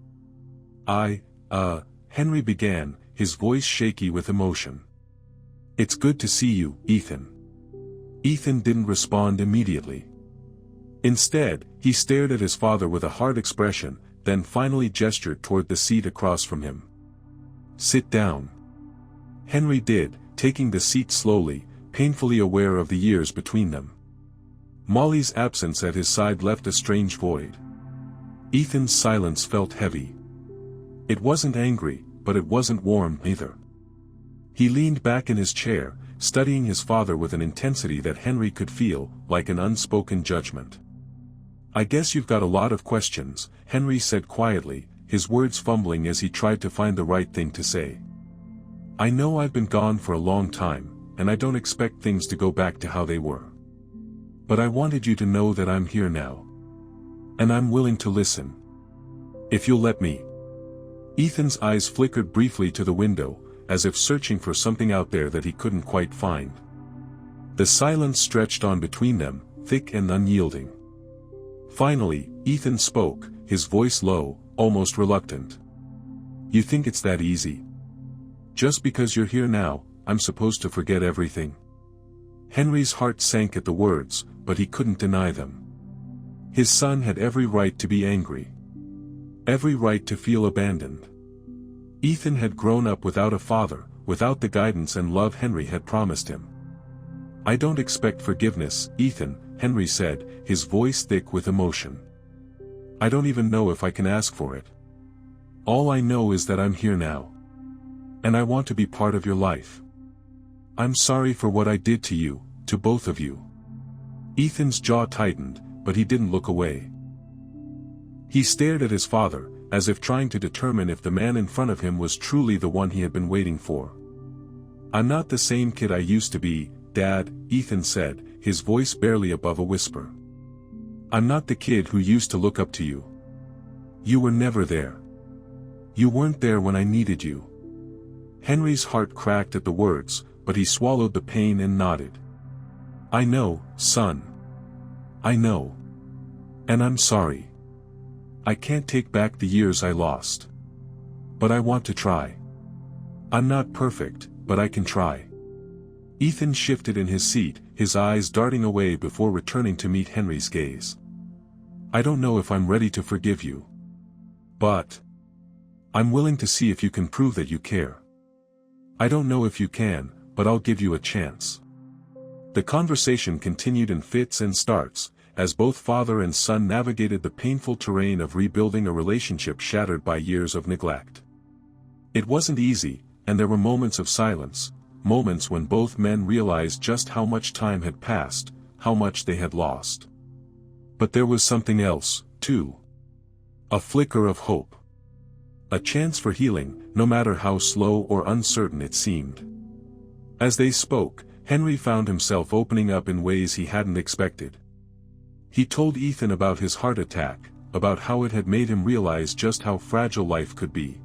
Henry began, his voice shaky with emotion. "It's good to see you, Ethan." Ethan didn't respond immediately. Instead, he stared at his father with a hard expression, then finally gestured toward the seat across from him. "Sit down." Henry did, taking the seat slowly, painfully aware of the years between them. Molly's absence at his side left a strange void. Ethan's silence felt heavy. It wasn't angry, but it wasn't warm either. He leaned back in his chair, studying his father with an intensity that Henry could feel, like an unspoken judgment. "I guess you've got a lot of questions," Henry said quietly, his words fumbling as he tried to find the right thing to say. "I know I've been gone for a long time, and I don't expect things to go back to how they were. But I wanted you to know that I'm here now. And I'm willing to listen. If you'll let me." Ethan's eyes flickered briefly to the window, as if searching for something out there that he couldn't quite find. The silence stretched on between them, thick and unyielding. Finally, Ethan spoke, his voice low, almost reluctant. "You think it's that easy? Just because you're here now, I'm supposed to forget everything?" Henry's heart sank at the words, but he couldn't deny them. His son had every right to be angry. Every right to feel abandoned. Ethan had grown up without a father, without the guidance and love Henry had promised him. "I don't expect forgiveness, Ethan," Henry said, his voice thick with emotion. "I don't even know if I can ask for it. All I know is that I'm here now. And I want to be part of your life. I'm sorry for what I did to you, to both of you." Ethan's jaw tightened, but he didn't look away. He stared at his father, as if trying to determine if the man in front of him was truly the one he had been waiting for. "I'm not the same kid I used to be, Dad," Ethan said, his voice barely above a whisper. "I'm not the kid who used to look up to you. You were never there. You weren't there when I needed you." Henry's heart cracked at the words, but he swallowed the pain and nodded. "I know, son. I know. And I'm sorry. I can't take back the years I lost. But I want to try. I'm not perfect, but I can try." Ethan shifted in his seat, his eyes darting away before returning to meet Henry's gaze. "I don't know if I'm ready to forgive you. But I'm willing to see if you can prove that you care. I don't know if you can, but I'll give you a chance." The conversation continued in fits and starts, as both father and son navigated the painful terrain of rebuilding a relationship shattered by years of neglect. It wasn't easy, and there were moments of silence, moments when both men realized just how much time had passed, how much they had lost. But there was something else, too. A flicker of hope. A chance for healing, no matter how slow or uncertain it seemed. As they spoke, Henry found himself opening up in ways he hadn't expected. He told Ethan about his heart attack, about how it had made him realize just how fragile life could be.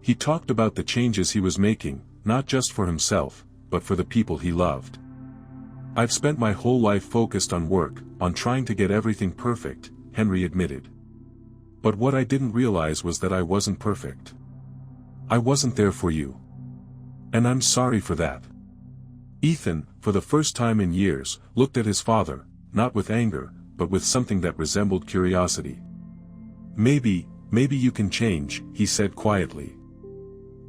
He talked about the changes he was making, not just for himself, but for the people he loved. "I've spent my whole life focused on work, on trying to get everything perfect," Henry admitted. "But what I didn't realize was that I wasn't perfect. I wasn't there for you. And I'm sorry for that." Ethan, for the first time in years, looked at his father, not with anger, but with something that resembled curiosity. Maybe you can change," he said quietly.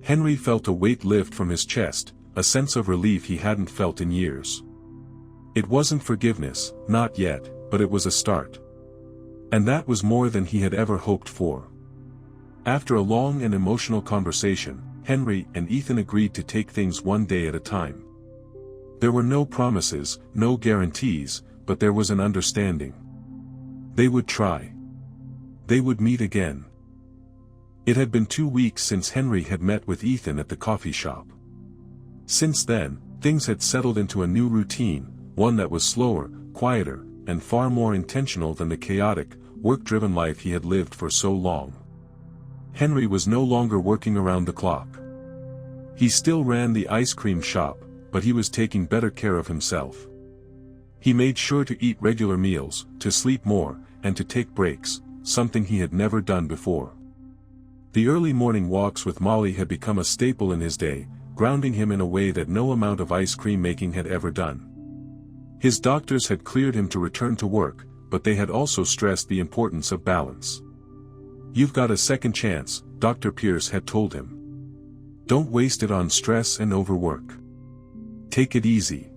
Henry felt a weight lift from his chest, a sense of relief he hadn't felt in years. It wasn't forgiveness, not yet, but it was a start. And that was more than he had ever hoped for. After a long and emotional conversation, Henry and Ethan agreed to take things one day at a time. There were no promises, no guarantees, but there was an understanding. They would try. They would meet again. It had been 2 weeks since Henry had met with Ethan at the coffee shop. Since then, things had settled into a new routine, one that was slower, quieter, and far more intentional than the chaotic, work-driven life he had lived for so long. Henry was no longer working around the clock. He still ran the ice cream shop, but he was taking better care of himself. He made sure to eat regular meals, to sleep more, and to take breaks, something he had never done before. The early morning walks with Molly had become a staple in his day, grounding him in a way that no amount of ice cream making had ever done. His doctors had cleared him to return to work, but they had also stressed the importance of balance. "You've got a second chance," Dr. Pierce had told him. "Don't waste it on stress and overwork. Take it easy.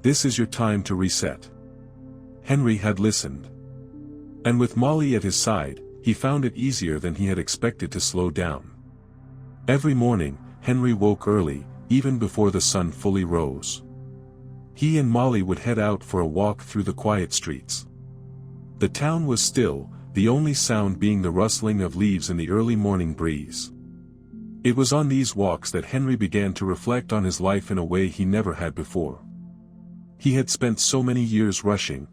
This is your time to reset." Henry had listened. And with Molly at his side, he found it easier than he had expected to slow down. Every morning, Henry woke early, even before the sun fully rose. He and Molly would head out for a walk through the quiet streets. The town was still, the only sound being the rustling of leaves in the early morning breeze. It was on these walks that Henry began to reflect on his life in a way he never had before. He had spent so many years rushing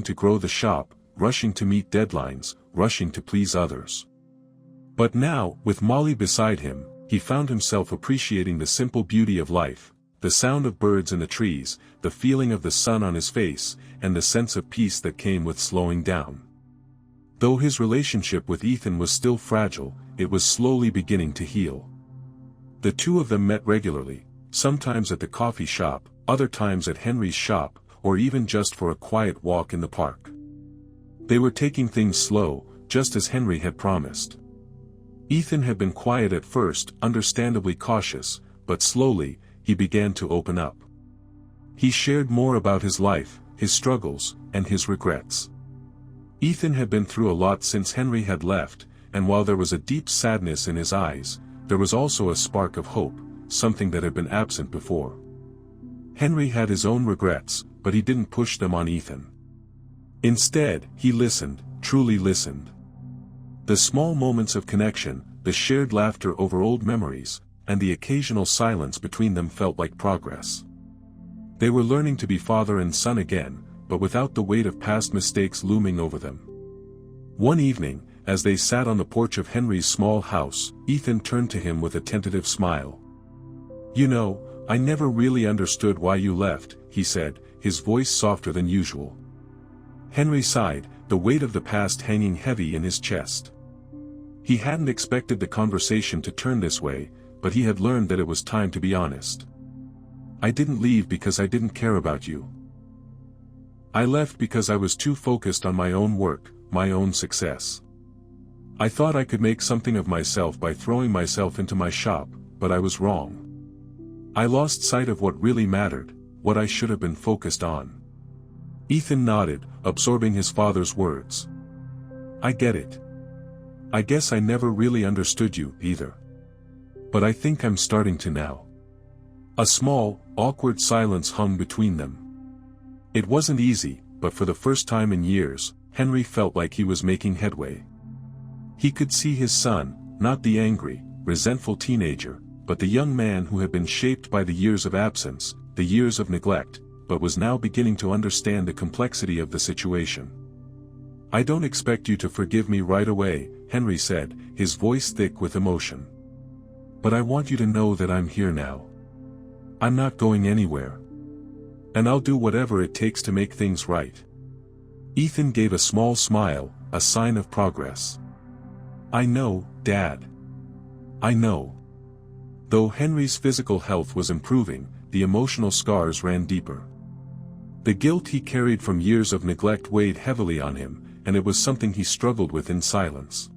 to grow the shop, rushing to meet deadlines, rushing to please others. But now, with Molly beside him, he found himself appreciating the simple beauty of life, the sound of birds in the trees, the feeling of the sun on his face, and the sense of peace that came with slowing down. Though his relationship with Ethan was still fragile, it was slowly beginning to heal. The two of them met regularly, sometimes at the coffee shop, other times at Henry's shop, or even just for a quiet walk in the park. They were taking things slow, just as Henry had promised. Ethan had been quiet at first, understandably cautious, but slowly, he began to open up. He shared more about his life, his struggles, and his regrets. Ethan had been through a lot since Henry had left, and while there was a deep sadness in his eyes, there was also a spark of hope, something that had been absent before. Henry had his own regrets, but he didn't push them on Ethan. Instead, he listened, truly listened. The small moments of connection, the shared laughter over old memories, and the occasional silence between them felt like progress. They were learning to be father and son again, but without the weight of past mistakes looming over them. One evening, as they sat on the porch of Henry's small house, Ethan turned to him with a tentative smile. "You know, I never really understood why you left," he said, his voice softer than usual. Henry sighed, the weight of the past hanging heavy in his chest. He hadn't expected the conversation to turn this way, but he had learned that it was time to be honest. "I didn't leave because I didn't care about you. I left because I was too focused on my own work, my own success. I thought I could make something of myself by throwing myself into my shop, but I was wrong. I lost sight of what really mattered, what I should have been focused on." Ethan nodded, absorbing his father's words. "I get it. I guess I never really understood you, either. But I think I'm starting to now." A small, awkward silence hung between them. It wasn't easy, but for the first time in years, Henry felt like he was making headway. He could see his son, not the angry, resentful teenager, but the young man who had been shaped by the years of absence, the years of neglect, but was now beginning to understand the complexity of the situation. "I don't expect you to forgive me right away," Henry said, his voice thick with emotion. But I want you to know that I'm here now. I'm not going anywhere. And I'll do whatever it takes to make things right." Ethan gave a small smile, a sign of progress. "I know, Dad. I know." Though Henry's physical health was improving, the emotional scars ran deeper. The guilt he carried from years of neglect weighed heavily on him, and it was something he struggled with in silence.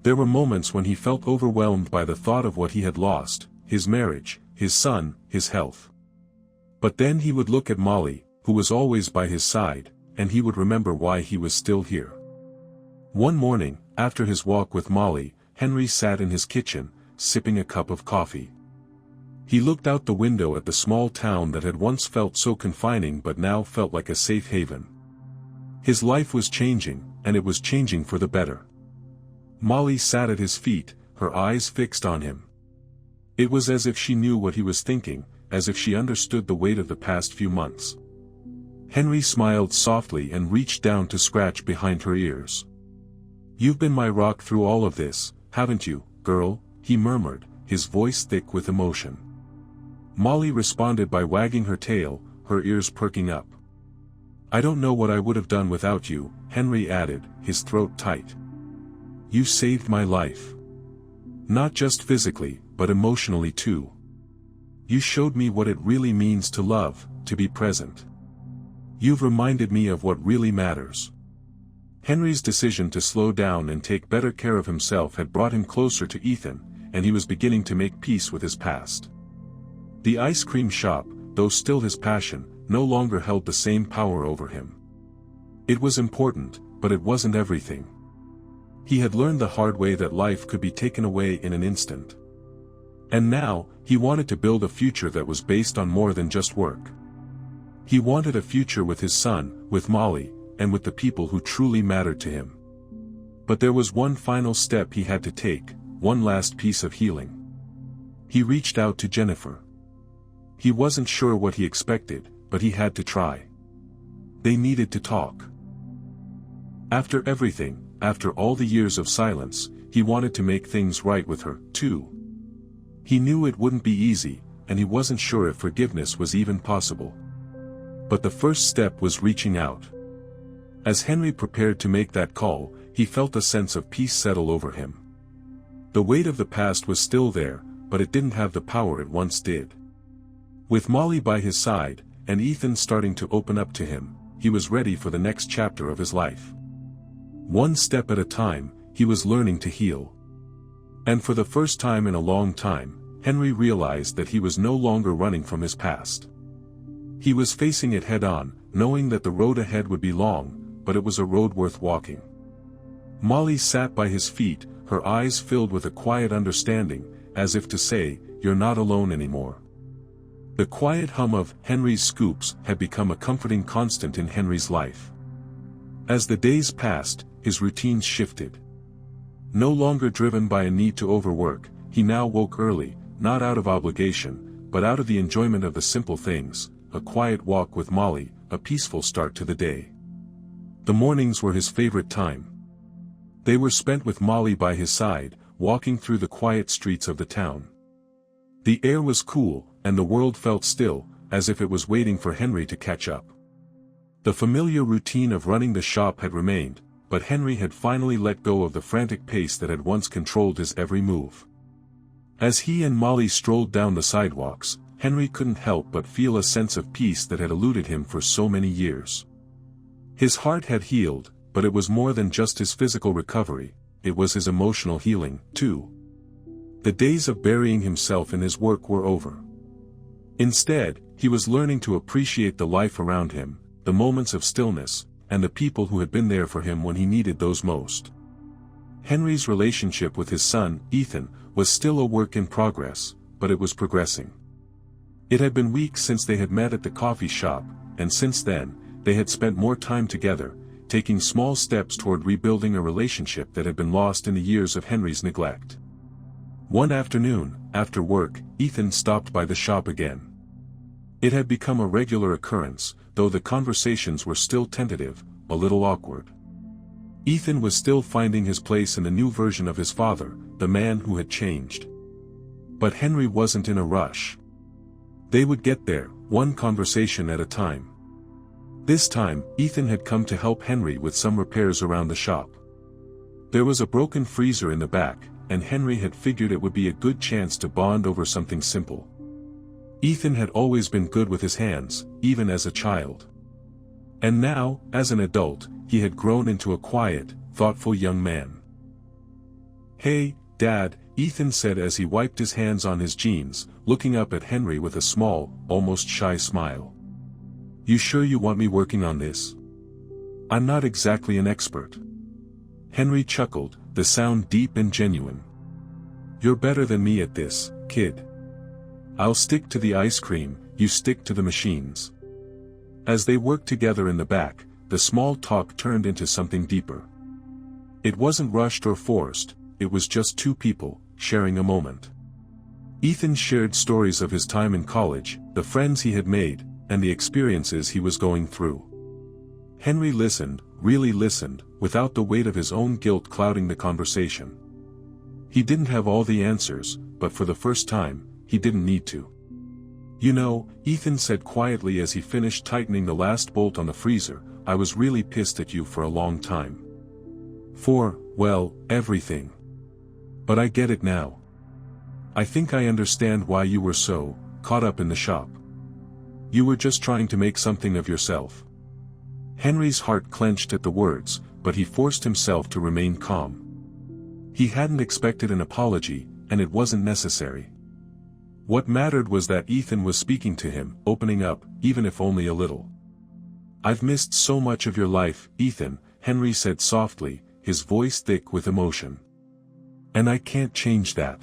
There were moments when he felt overwhelmed by the thought of what he had lost: his marriage, his son, his health. But then he would look at Molly, who was always by his side, and he would remember why he was still here. One morning, after his walk with Molly, Henry sat in his kitchen, sipping a cup of coffee. He looked out the window at the small town that had once felt so confining but now felt like a safe haven. His life was changing, and it was changing for the better. Molly sat at his feet, her eyes fixed on him. It was as if she knew what he was thinking, as if she understood the weight of the past few months. Henry smiled softly and reached down to scratch behind her ears. "You've been my rock through all of this, haven't you, girl?" he murmured, his voice thick with emotion. Molly responded by wagging her tail, her ears perking up. "I don't know what I would have done without you," Henry added, his throat tight. "You saved my life. Not just physically, but emotionally too. You showed me what it really means to love, to be present. You've reminded me of what really matters." Henry's decision to slow down and take better care of himself had brought him closer to Ethan, and he was beginning to make peace with his past. The ice cream shop, though still his passion, no longer held the same power over him. It was important, but it wasn't everything. He had learned the hard way that life could be taken away in an instant. And now, he wanted to build a future that was based on more than just work. He wanted a future with his son, with Molly, and with the people who truly mattered to him. But there was one final step he had to take, one last piece of healing. He reached out to Jennifer. He wasn't sure what he expected, but he had to try. They needed to talk. After everything, after all the years of silence, he wanted to make things right with her, too. He knew it wouldn't be easy, and he wasn't sure if forgiveness was even possible. But the first step was reaching out. As Henry prepared to make that call, he felt a sense of peace settle over him. The weight of the past was still there, but it didn't have the power it once did. With Molly by his side, and Ethan starting to open up to him, he was ready for the next chapter of his life. One step at a time, he was learning to heal. And for the first time in a long time, Henry realized that he was no longer running from his past. He was facing it head-on, knowing that the road ahead would be long, but it was a road worth walking. Molly sat by his feet, her eyes filled with a quiet understanding, as if to say, "You're not alone anymore." The quiet hum of Henry's scoops had become a comforting constant in Henry's life. As the days passed, his routines shifted. No longer driven by a need to overwork, he now woke early, not out of obligation, but out of the enjoyment of the simple things: a quiet walk with Molly, a peaceful start to the day. The mornings were his favorite time. They were spent with Molly by his side, walking through the quiet streets of the town. The air was cool, and the world felt still, as if it was waiting for Henry to catch up. The familiar routine of running the shop had remained, but Henry had finally let go of the frantic pace that had once controlled his every move. As he and Molly strolled down the sidewalks, Henry couldn't help but feel a sense of peace that had eluded him for so many years. His heart had healed, but it was more than just his physical recovery, it was his emotional healing, too. The days of burying himself in his work were over. Instead, he was learning to appreciate the life around him, the moments of stillness, and the people who had been there for him when he needed those most. Henry's relationship with his son, Ethan, was still a work in progress, but it was progressing. It had been weeks since they had met at the coffee shop, and since then, they had spent more time together, taking small steps toward rebuilding a relationship that had been lost in the years of Henry's neglect. One afternoon, after work, Ethan stopped by the shop again. It had become a regular occurrence, though the conversations were still tentative, a little awkward. Ethan was still finding his place in the new version of his father, the man who had changed. But Henry wasn't in a rush. They would get there, one conversation at a time. This time, Ethan had come to help Henry with some repairs around the shop. There was a broken freezer in the back, and Henry had figured it would be a good chance to bond over something simple. Ethan had always been good with his hands, even as a child. And now, as an adult, he had grown into a quiet, thoughtful young man. "Hey, Dad," Ethan said as he wiped his hands on his jeans, looking up at Henry with a small, almost shy smile. "You sure you want me working on this? I'm not exactly an expert." Henry chuckled, the sound deep and genuine. "You're better than me at this, kid. I'll stick to the ice cream, you stick to the machines." As they worked together in the back, the small talk turned into something deeper. It wasn't rushed or forced, it was just two people, sharing a moment. Ethan shared stories of his time in college, the friends he had made, and the experiences he was going through. Henry listened, really listened, without the weight of his own guilt clouding the conversation. He didn't have all the answers, but for the first time, he didn't need to. "You know," Ethan said quietly as he finished tightening the last bolt on the freezer, "I was really pissed at you for a long time. For, well, everything. But I get it now. I think I understand why you were so caught up in the shop. You were just trying to make something of yourself." Henry's heart clenched at the words, but he forced himself to remain calm. He hadn't expected an apology, and it wasn't necessary. What mattered was that Ethan was speaking to him, opening up, even if only a little. "I've missed so much of your life, Ethan," Henry said softly, his voice thick with emotion. "And I can't change that.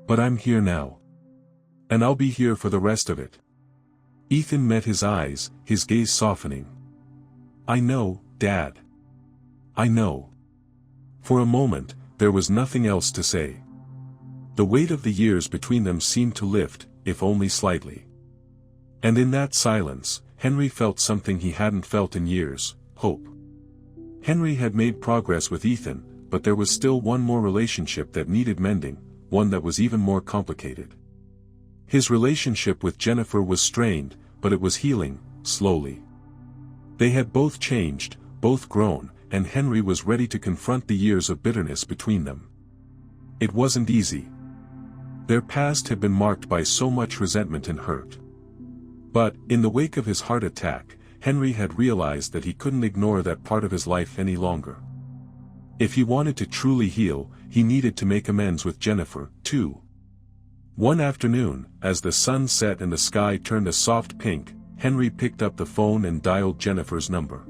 But I'm here now. And I'll be here for the rest of it." Ethan met his eyes, his gaze softening. "I know, Dad. I know." For a moment, there was nothing else to say. The weight of the years between them seemed to lift, if only slightly. And in that silence, Henry felt something he hadn't felt in years: hope. Henry had made progress with Ethan, but there was still one more relationship that needed mending, one that was even more complicated. His relationship with Jennifer was strained, but it was healing, slowly. They had both changed, both grown, and Henry was ready to confront the years of bitterness between them. It wasn't easy. Their past had been marked by so much resentment and hurt. But, in the wake of his heart attack, Henry had realized that he couldn't ignore that part of his life any longer. If he wanted to truly heal, he needed to make amends with Jennifer, too. One afternoon, as the sun set and the sky turned a soft pink, Henry picked up the phone and dialed Jennifer's number.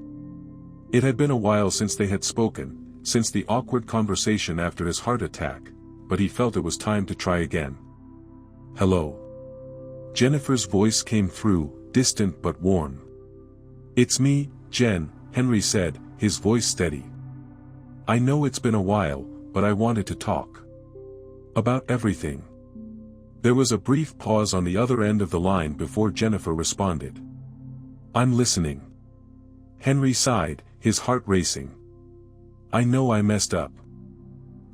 It had been a while since they had spoken, since the awkward conversation after his heart attack, but he felt it was time to try again. "Hello." Jennifer's voice came through, distant but warm. "It's me, Jen," Henry said, his voice steady. "I know it's been a while, but I wanted to talk. About everything." There was a brief pause on the other end of the line before Jennifer responded. "I'm listening." Henry sighed, his heart racing. "I know I messed up.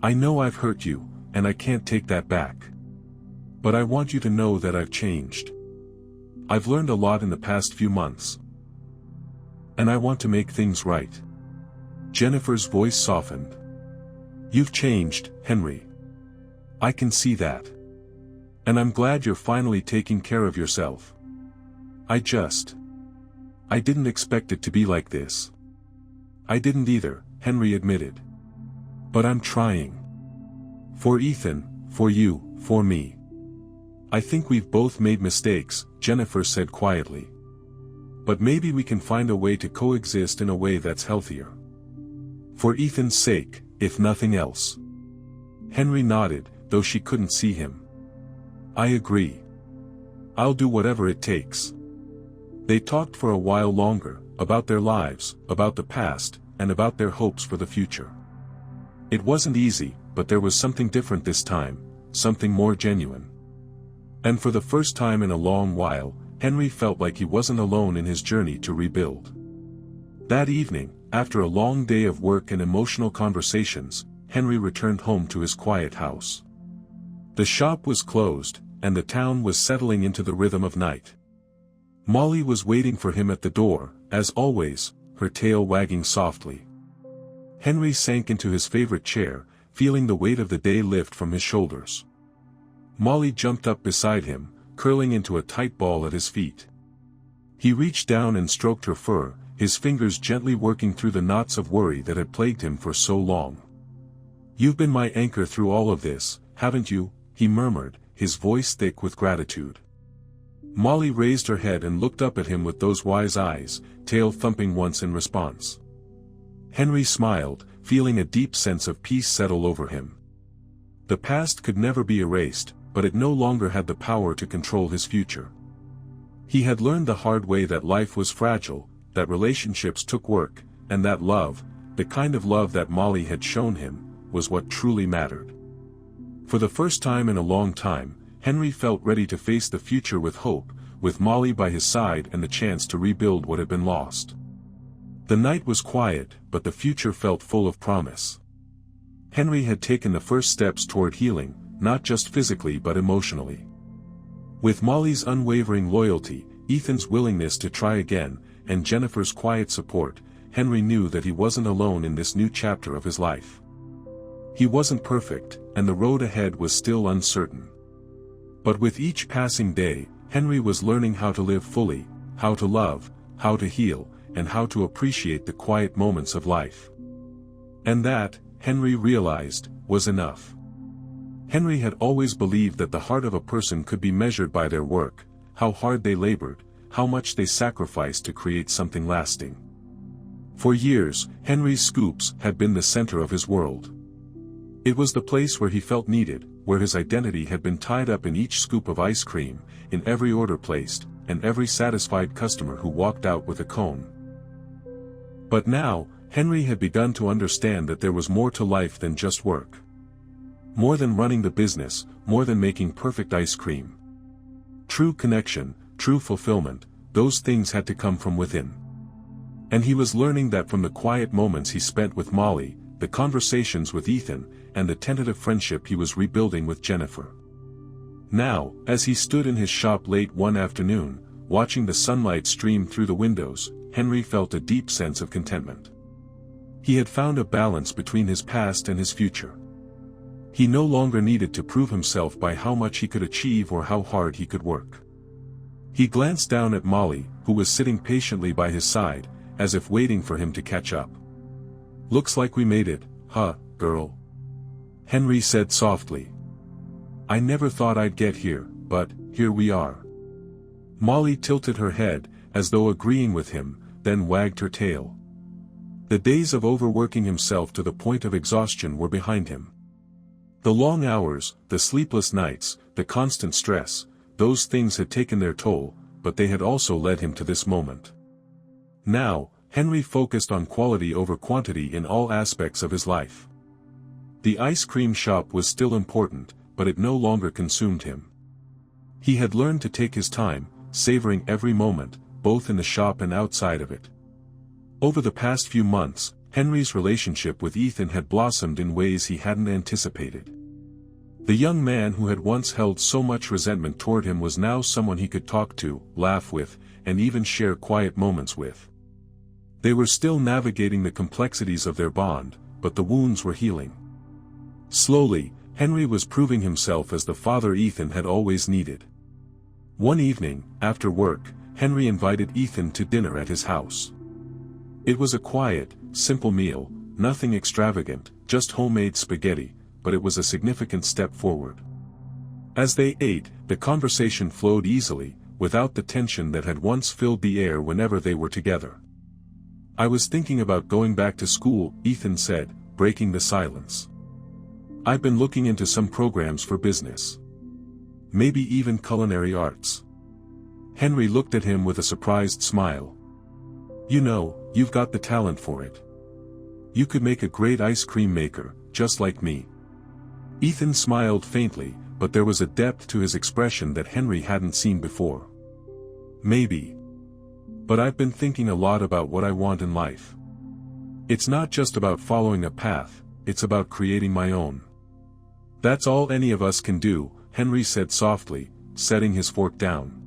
I know I've hurt you, and I can't take that back. But I want you to know that I've changed. I've learned a lot in the past few months. And I want to make things right." Jennifer's voice softened. "You've changed, Henry. I can see that. And I'm glad you're finally taking care of yourself. I didn't expect it to be like this." "I didn't either," Henry admitted. "But I'm trying. For Ethan, for you, for me. I think we've both made mistakes," Jennifer said quietly. "But maybe we can find a way to coexist in a way that's healthier. For Ethan's sake, if nothing else." Henry nodded, though she couldn't see him. "I agree. I'll do whatever it takes." They talked for a while longer, about their lives, about the past, and about their hopes for the future. It wasn't easy, but there was something different this time, something more genuine. And for the first time in a long while, Henry felt like he wasn't alone in his journey to rebuild. That evening, after a long day of work and emotional conversations, Henry returned home to his quiet house. The shop was closed, and the town was settling into the rhythm of night. Molly was waiting for him at the door, as always, her tail wagging softly. Henry sank into his favorite chair, feeling the weight of the day lift from his shoulders. Molly jumped up beside him, curling into a tight ball at his feet. He reached down and stroked her fur, his fingers gently working through the knots of worry that had plagued him for so long. "You've been my anchor through all of this, haven't you?" he murmured, his voice thick with gratitude. Molly raised her head and looked up at him with those wise eyes, tail thumping once in response. Henry smiled, feeling a deep sense of peace settle over him. The past could never be erased, but it no longer had the power to control his future. He had learned the hard way that life was fragile, that relationships took work, and that love, the kind of love that Molly had shown him, was what truly mattered. For the first time in a long time, Henry felt ready to face the future with hope, with Molly by his side and the chance to rebuild what had been lost. The night was quiet, but the future felt full of promise. Henry had taken the first steps toward healing, not just physically but emotionally. With Molly's unwavering loyalty, Ethan's willingness to try again, and Jennifer's quiet support, Henry knew that he wasn't alone in this new chapter of his life. He wasn't perfect, and the road ahead was still uncertain. But with each passing day, Henry was learning how to live fully, how to love, how to heal, and how to appreciate the quiet moments of life. And that, Henry realized, was enough. Henry had always believed that the heart of a person could be measured by their work, how hard they labored, how much they sacrificed to create something lasting. For years, Henry's scoops had been the center of his world. It was the place where he felt needed, where his identity had been tied up in each scoop of ice cream, in every order placed, and every satisfied customer who walked out with a cone. But now, Henry had begun to understand that there was more to life than just work. More than running the business, more than making perfect ice cream. True connection, true fulfillment, those things had to come from within. And he was learning that from the quiet moments he spent with Molly, the conversations with Ethan, and the tentative friendship he was rebuilding with Jennifer. Now, as he stood in his shop late one afternoon, watching the sunlight stream through the windows, Henry felt a deep sense of contentment. He had found a balance between his past and his future. He no longer needed to prove himself by how much he could achieve or how hard he could work. He glanced down at Molly, who was sitting patiently by his side, as if waiting for him to catch up. "Looks like we made it, huh, girl?" Henry said softly. "I never thought I'd get here, but here we are." Molly tilted her head, as though agreeing with him, then wagged her tail. The days of overworking himself to the point of exhaustion were behind him. The long hours, the sleepless nights, the constant stress, those things had taken their toll, but they had also led him to this moment. Now, Henry focused on quality over quantity in all aspects of his life. The ice cream shop was still important, but it no longer consumed him. He had learned to take his time, savoring every moment, both in the shop and outside of it. Over the past few months, Henry's relationship with Ethan had blossomed in ways he hadn't anticipated. The young man who had once held so much resentment toward him was now someone he could talk to, laugh with, and even share quiet moments with. They were still navigating the complexities of their bond, but the wounds were healing. Slowly, Henry was proving himself as the father Ethan had always needed. One evening, after work, Henry invited Ethan to dinner at his house. It was a quiet, simple meal, nothing extravagant, just homemade spaghetti, but it was a significant step forward. As they ate, the conversation flowed easily, without the tension that had once filled the air whenever they were together. "I was thinking about going back to school," Ethan said, breaking the silence. "I've been looking into some programs for business. Maybe even culinary arts." Henry looked at him with a surprised smile. "You know, you've got the talent for it. You could make a great ice cream maker, just like me." Ethan smiled faintly, but there was a depth to his expression that Henry hadn't seen before. "Maybe. But I've been thinking a lot about what I want in life. It's not just about following a path, it's about creating my own. That's all any of us can do, Henry said softly, setting his fork down.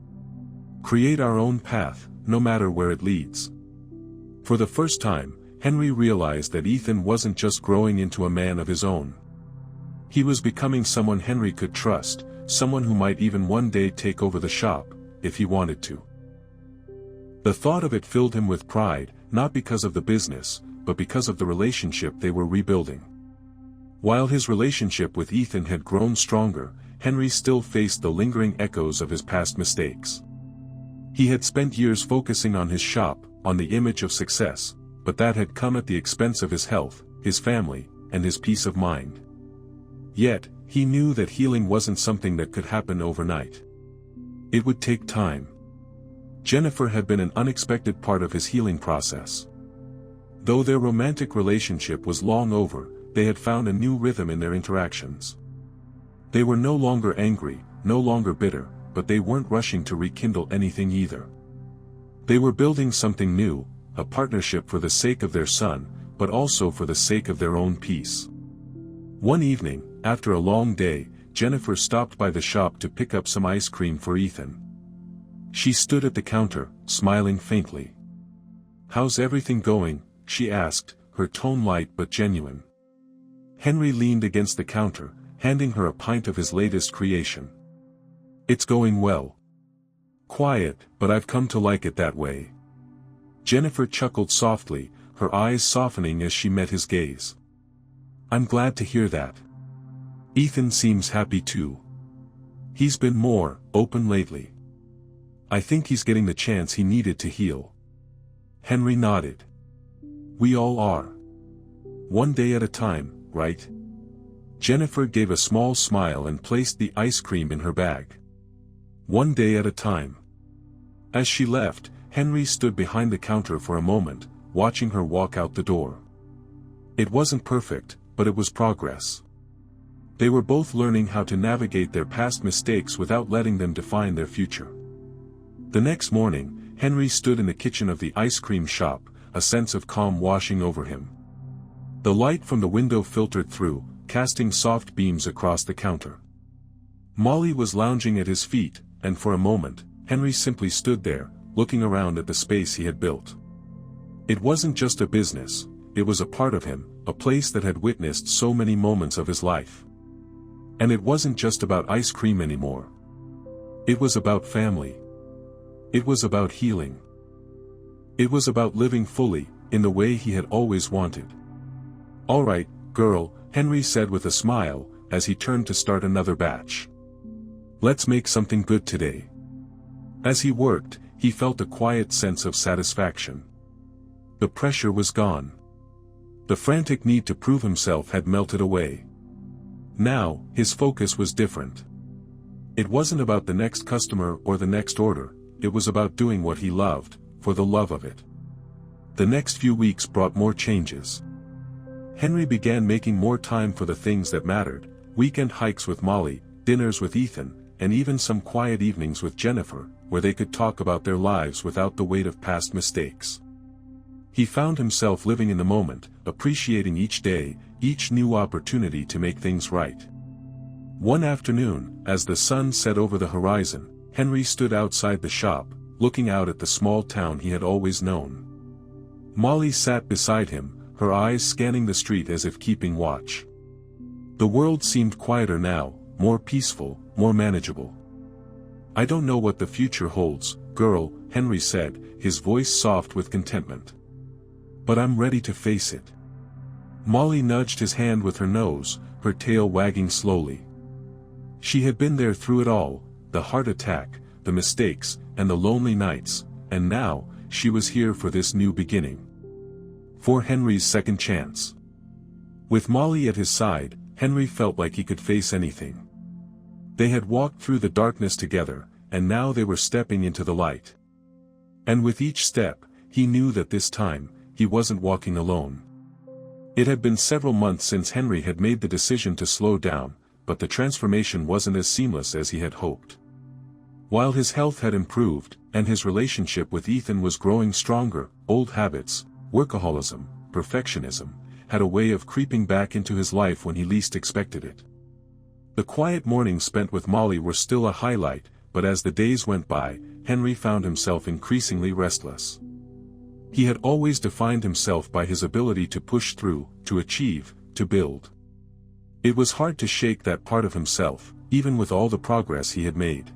Create our own path, no matter where it leads. For the first time, Henry realized that Ethan wasn't just growing into a man of his own. He was becoming someone Henry could trust, someone who might even one day take over the shop, if he wanted to. The thought of it filled him with pride, not because of the business, but because of the relationship they were rebuilding. While his relationship with Ethan had grown stronger, Henry still faced the lingering echoes of his past mistakes. He had spent years focusing on his shop, on the image of success, but that had come at the expense of his health, his family, and his peace of mind. Yet, he knew that healing wasn't something that could happen overnight. It would take time. Jennifer had been an unexpected part of his healing process. Though their romantic relationship was long over, they had found a new rhythm in their interactions. They were no longer angry, no longer bitter, but they weren't rushing to rekindle anything either. They were building something new, a partnership for the sake of their son, but also for the sake of their own peace. One evening, after a long day, Jennifer stopped by the shop to pick up some ice cream for Ethan. She stood at the counter, smiling faintly. "How's everything going?" she asked, her tone light but genuine. Henry leaned against the counter, handing her a pint of his latest creation. "It's going well. Quiet, but I've come to like it that way." Jennifer chuckled softly, her eyes softening as she met his gaze. "I'm glad to hear that. Ethan seems happy too. He's been more open lately. I think he's getting the chance he needed to heal." Henry nodded. "We all are. One day at a time, right?" Jennifer gave a small smile and placed the ice cream in her bag. "One day at a time." As she left, Henry stood behind the counter for a moment, watching her walk out the door. It wasn't perfect, but it was progress. They were both learning how to navigate their past mistakes without letting them define their future. The next morning, Henry stood in the kitchen of the ice cream shop, a sense of calm washing over him. The light from the window filtered through, casting soft beams across the counter. Molly was lounging at his feet, and for a moment, Henry simply stood there, looking around at the space he had built. It wasn't just a business, it was a part of him, a place that had witnessed so many moments of his life. And it wasn't just about ice cream anymore. It was about family. It was about healing. It was about living fully, in the way he had always wanted. "All right, girl," Henry said with a smile, as he turned to start another batch. "Let's make something good today." As he worked, he felt a quiet sense of satisfaction. The pressure was gone. The frantic need to prove himself had melted away. Now, his focus was different. It wasn't about the next customer or the next order, it was about doing what he loved, for the love of it. The next few weeks brought more changes. Henry began making more time for the things that mattered, weekend hikes with Molly, dinners with Ethan, and even some quiet evenings with Jennifer, where they could talk about their lives without the weight of past mistakes. He found himself living in the moment, appreciating each day, each new opportunity to make things right. One afternoon, as the sun set over the horizon, Henry stood outside the shop, looking out at the small town he had always known. Molly sat beside him, her eyes scanning the street as if keeping watch. The world seemed quieter now, more peaceful, more manageable. "I don't know what the future holds, girl," Henry said, his voice soft with contentment. "But I'm ready to face it." Molly nudged his hand with her nose, her tail wagging slowly. She had been there through it all, the heart attack, the mistakes, and the lonely nights, and now, she was here for this new beginning. For Henry's second chance. With Molly at his side, Henry felt like he could face anything. They had walked through the darkness together, and now they were stepping into the light. And with each step, he knew that this time, he wasn't walking alone. It had been several months since Henry had made the decision to slow down, but the transformation wasn't as seamless as he had hoped. While his health had improved, and his relationship with Ethan was growing stronger, old habits, workaholism, perfectionism, had a way of creeping back into his life when he least expected it. The quiet mornings spent with Molly were still a highlight, but as the days went by, Henry found himself increasingly restless. He had always defined himself by his ability to push through, to achieve, to build. It was hard to shake that part of himself, even with all the progress he had made.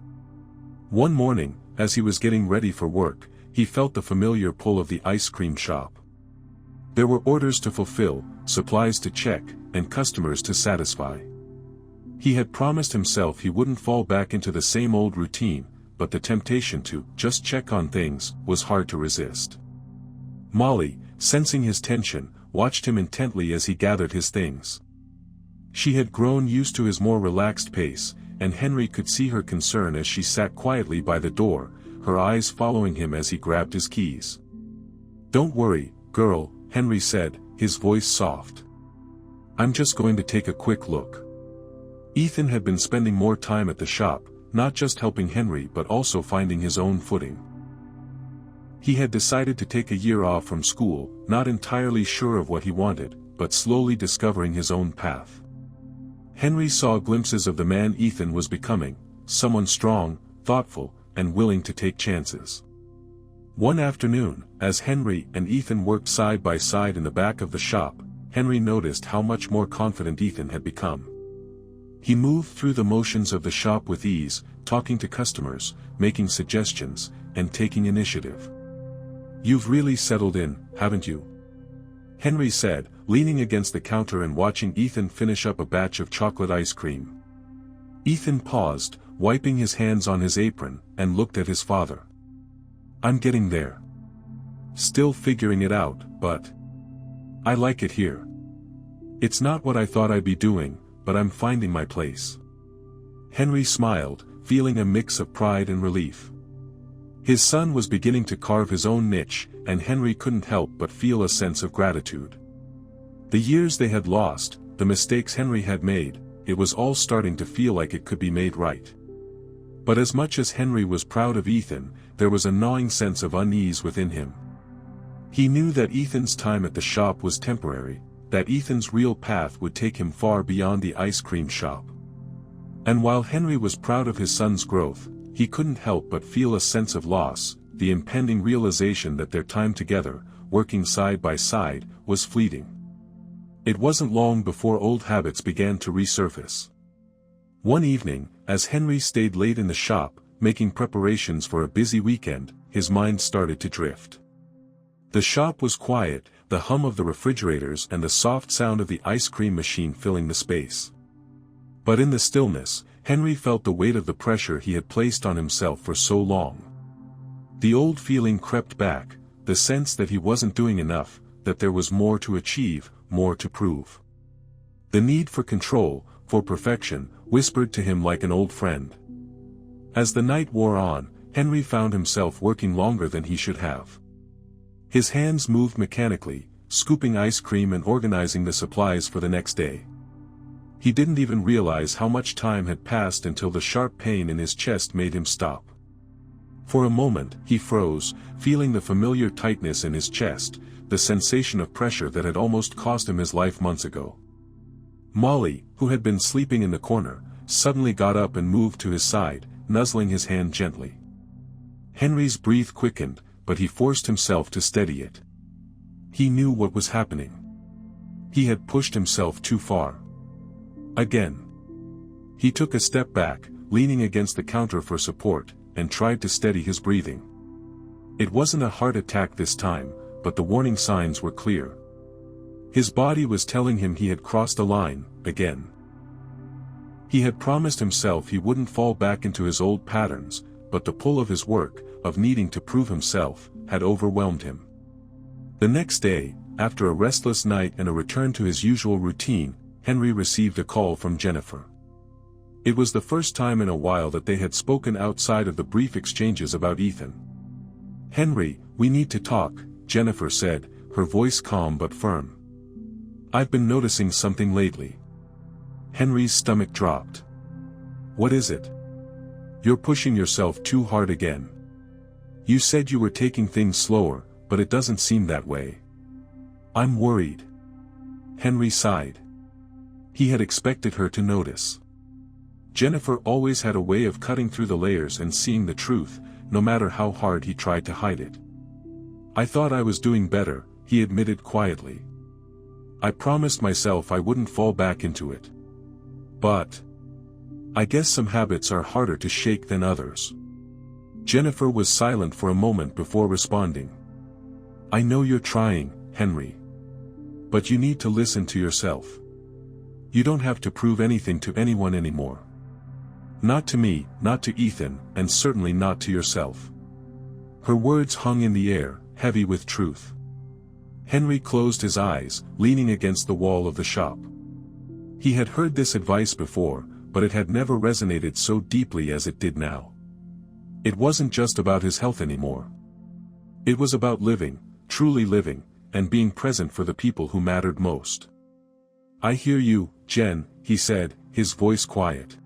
One morning, as he was getting ready for work, he felt the familiar pull of the ice cream shop. There were orders to fulfill, supplies to check, and customers to satisfy. He had promised himself he wouldn't fall back into the same old routine, but the temptation to just check on things was hard to resist. Molly, sensing his tension, watched him intently as he gathered his things. She had grown used to his more relaxed pace, and Henry could see her concern as she sat quietly by the door, her eyes following him as he grabbed his keys. "Don't worry, girl," Henry said, his voice soft. "I'm just going to take a quick look." Ethan had been spending more time at the shop, not just helping Henry but also finding his own footing. He had decided to take a year off from school, not entirely sure of what he wanted, but slowly discovering his own path. Henry saw glimpses of the man Ethan was becoming, someone strong, thoughtful, and willing to take chances. One afternoon, as Henry and Ethan worked side by side in the back of the shop, Henry noticed how much more confident Ethan had become. He moved through the motions of the shop with ease, talking to customers, making suggestions, and taking initiative. "You've really settled in, haven't you?" Henry said, leaning against the counter and watching Ethan finish up a batch of chocolate ice cream. Ethan paused, wiping his hands on his apron, and looked at his father. "I'm getting there. Still figuring it out, but I like it here. It's not what I thought I'd be doing, but I'm finding my place." Henry smiled, feeling a mix of pride and relief. His son was beginning to carve his own niche, and Henry couldn't help but feel a sense of gratitude. The years they had lost, the mistakes Henry had made, it was all starting to feel like it could be made right. But as much as Henry was proud of Ethan, there was a gnawing sense of unease within him. He knew that Ethan's time at the shop was temporary, that Ethan's real path would take him far beyond the ice cream shop. And while Henry was proud of his son's growth, he couldn't help but feel a sense of loss, the impending realization that their time together, working side by side, was fleeting. It wasn't long before old habits began to resurface. One evening, as Henry stayed late in the shop, making preparations for a busy weekend, his mind started to drift. The shop was quiet, the hum of the refrigerators and the soft sound of the ice cream machine filling the space. But in the stillness, Henry felt the weight of the pressure he had placed on himself for so long. The old feeling crept back, the sense that he wasn't doing enough, that there was more to achieve, more to prove. The need for control, for perfection, whispered to him like an old friend. As the night wore on, Henry found himself working longer than he should have. His hands moved mechanically, scooping ice cream and organizing the supplies for the next day. He didn't even realize how much time had passed until the sharp pain in his chest made him stop. For a moment, he froze, feeling the familiar tightness in his chest, the sensation of pressure that had almost cost him his life months ago. Molly, who had been sleeping in the corner, suddenly got up and moved to his side, nuzzling his hand gently. Henry's breath quickened, but he forced himself to steady it. He knew what was happening. He had pushed himself too far. Again. He took a step back, leaning against the counter for support, and tried to steady his breathing. It wasn't a heart attack this time, but the warning signs were clear. His body was telling him he had crossed a line, again. He had promised himself he wouldn't fall back into his old patterns, but the pull of his work, of needing to prove himself, had overwhelmed him. The next day, after a restless night and a return to his usual routine, Henry received a call from Jennifer. It was the first time in a while that they had spoken outside of the brief exchanges about Ethan. "Henry, we need to talk," Jennifer said, her voice calm but firm. "I've been noticing something lately." Henry's stomach dropped. "What is it?" "You're pushing yourself too hard again. You said you were taking things slower, but it doesn't seem that way." "I'm worried." Henry sighed. He had expected her to notice. Jennifer always had a way of cutting through the layers and seeing the truth, no matter how hard he tried to hide it. "I thought I was doing better," he admitted quietly. "I promised myself I wouldn't fall back into it. But I guess some habits are harder to shake than others." Jennifer was silent for a moment before responding. "I know you're trying, Henry. But you need to listen to yourself. You don't have to prove anything to anyone anymore. Not to me, not to Ethan, and certainly not to yourself." Her words hung in the air, heavy with truth. Henry closed his eyes, leaning against the wall of the shop. He had heard this advice before, but it had never resonated so deeply as it did now. It wasn't just about his health anymore. It was about living, truly living, and being present for the people who mattered most. "I hear you, Jen," he said, his voice quiet.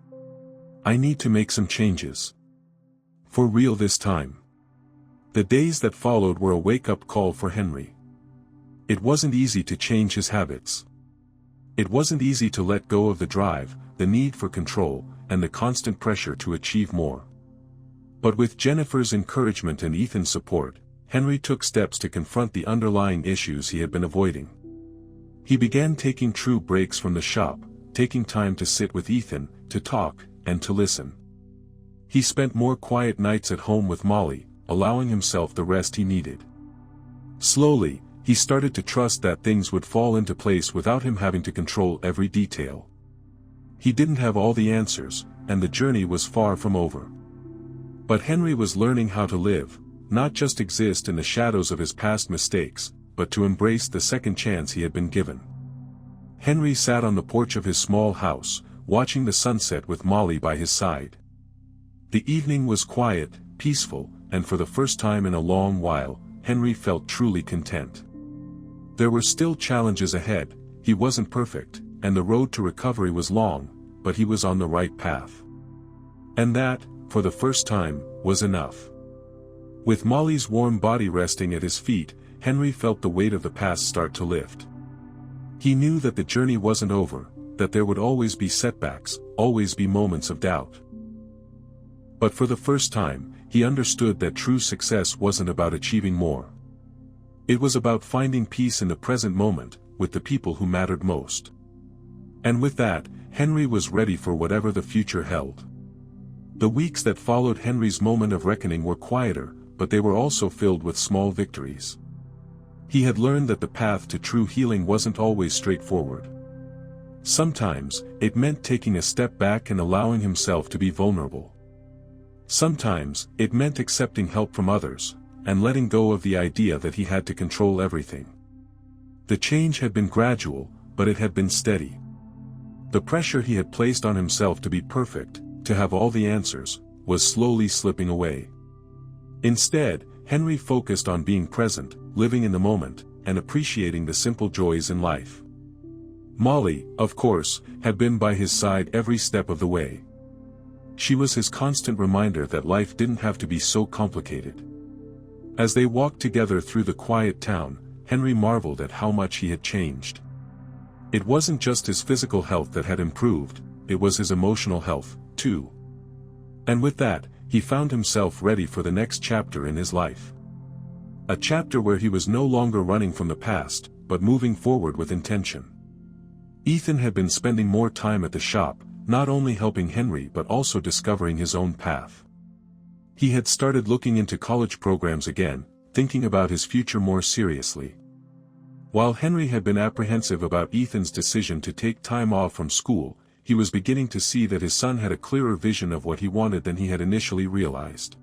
"I need to make some changes. For real this time." The days that followed were a wake-up call for Henry. It wasn't easy to change his habits. It wasn't easy to let go of the drive, the need for control, and the constant pressure to achieve more. But with Jennifer's encouragement and Ethan's support, Henry took steps to confront the underlying issues he had been avoiding. He began taking true breaks from the shop, taking time to sit with Ethan, to talk, and to listen. He spent more quiet nights at home with Molly, allowing himself the rest he needed. Slowly, he started to trust that things would fall into place without him having to control every detail. He didn't have all the answers, and the journey was far from over. But Henry was learning how to live, not just exist in the shadows of his past mistakes, but to embrace the second chance he had been given. Henry sat on the porch of his small house, watching the sunset with Molly by his side. The evening was quiet, peaceful, and for the first time in a long while, Henry felt truly content. There were still challenges ahead, he wasn't perfect, and the road to recovery was long, but he was on the right path. And that, for the first time, was enough. With Molly's warm body resting at his feet, Henry felt the weight of the past start to lift. He knew that the journey wasn't over, that there would always be setbacks, always be moments of doubt. But for the first time, he understood that true success wasn't about achieving more. It was about finding peace in the present moment, with the people who mattered most. And with that, Henry was ready for whatever the future held. The weeks that followed Henry's moment of reckoning were quieter, but they were also filled with small victories. He had learned that the path to true healing wasn't always straightforward. Sometimes, it meant taking a step back and allowing himself to be vulnerable. Sometimes, it meant accepting help from others, and letting go of the idea that he had to control everything. The change had been gradual, but it had been steady. The pressure he had placed on himself to be perfect, to have all the answers, was slowly slipping away. Instead, Henry focused on being present, living in the moment, and appreciating the simple joys in life. Molly, of course, had been by his side every step of the way. She was his constant reminder that life didn't have to be so complicated. As they walked together through the quiet town, Henry marveled at how much he had changed. It wasn't just his physical health that had improved, it was his emotional health, too. And with that, he found himself ready for the next chapter in his life. A chapter where he was no longer running from the past, but moving forward with intention. Ethan had been spending more time at the shop, not only helping Henry but also discovering his own path. He had started looking into college programs again, thinking about his future more seriously. While Henry had been apprehensive about Ethan's decision to take time off from school, he was beginning to see that his son had a clearer vision of what he wanted than he had initially realized.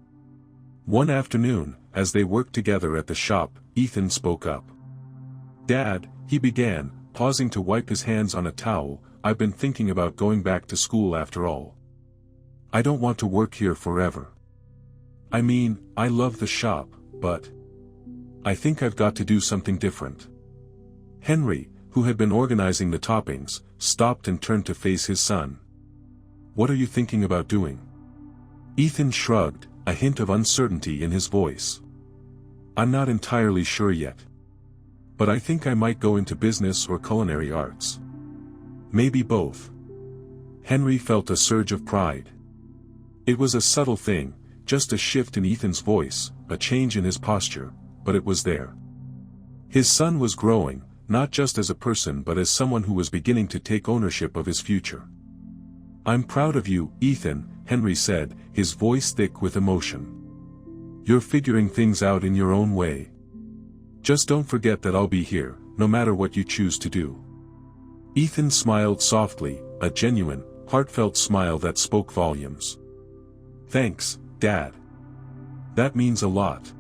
One afternoon, as they worked together at the shop, Ethan spoke up. "Dad," he began, pausing to wipe his hands on a towel, "I've been thinking about going back to school after all. I don't want to work here forever. I mean, I love the shop, but I think I've got to do something different." Henry, who had been organizing the toppings, stopped and turned to face his son. "What are you thinking about doing?" Ethan shrugged, a hint of uncertainty in his voice. "I'm not entirely sure yet. But I think I might go into business or culinary arts. Maybe both." Henry felt a surge of pride. It was a subtle thing, just a shift in Ethan's voice, a change in his posture, but it was there. His son was growing, not just as a person but as someone who was beginning to take ownership of his future. "I'm proud of you, Ethan," Henry said, his voice thick with emotion. "You're figuring things out in your own way. Just don't forget that I'll be here, no matter what you choose to do." Ethan smiled softly, a genuine, heartfelt smile that spoke volumes. "Thanks, Dad. That means a lot."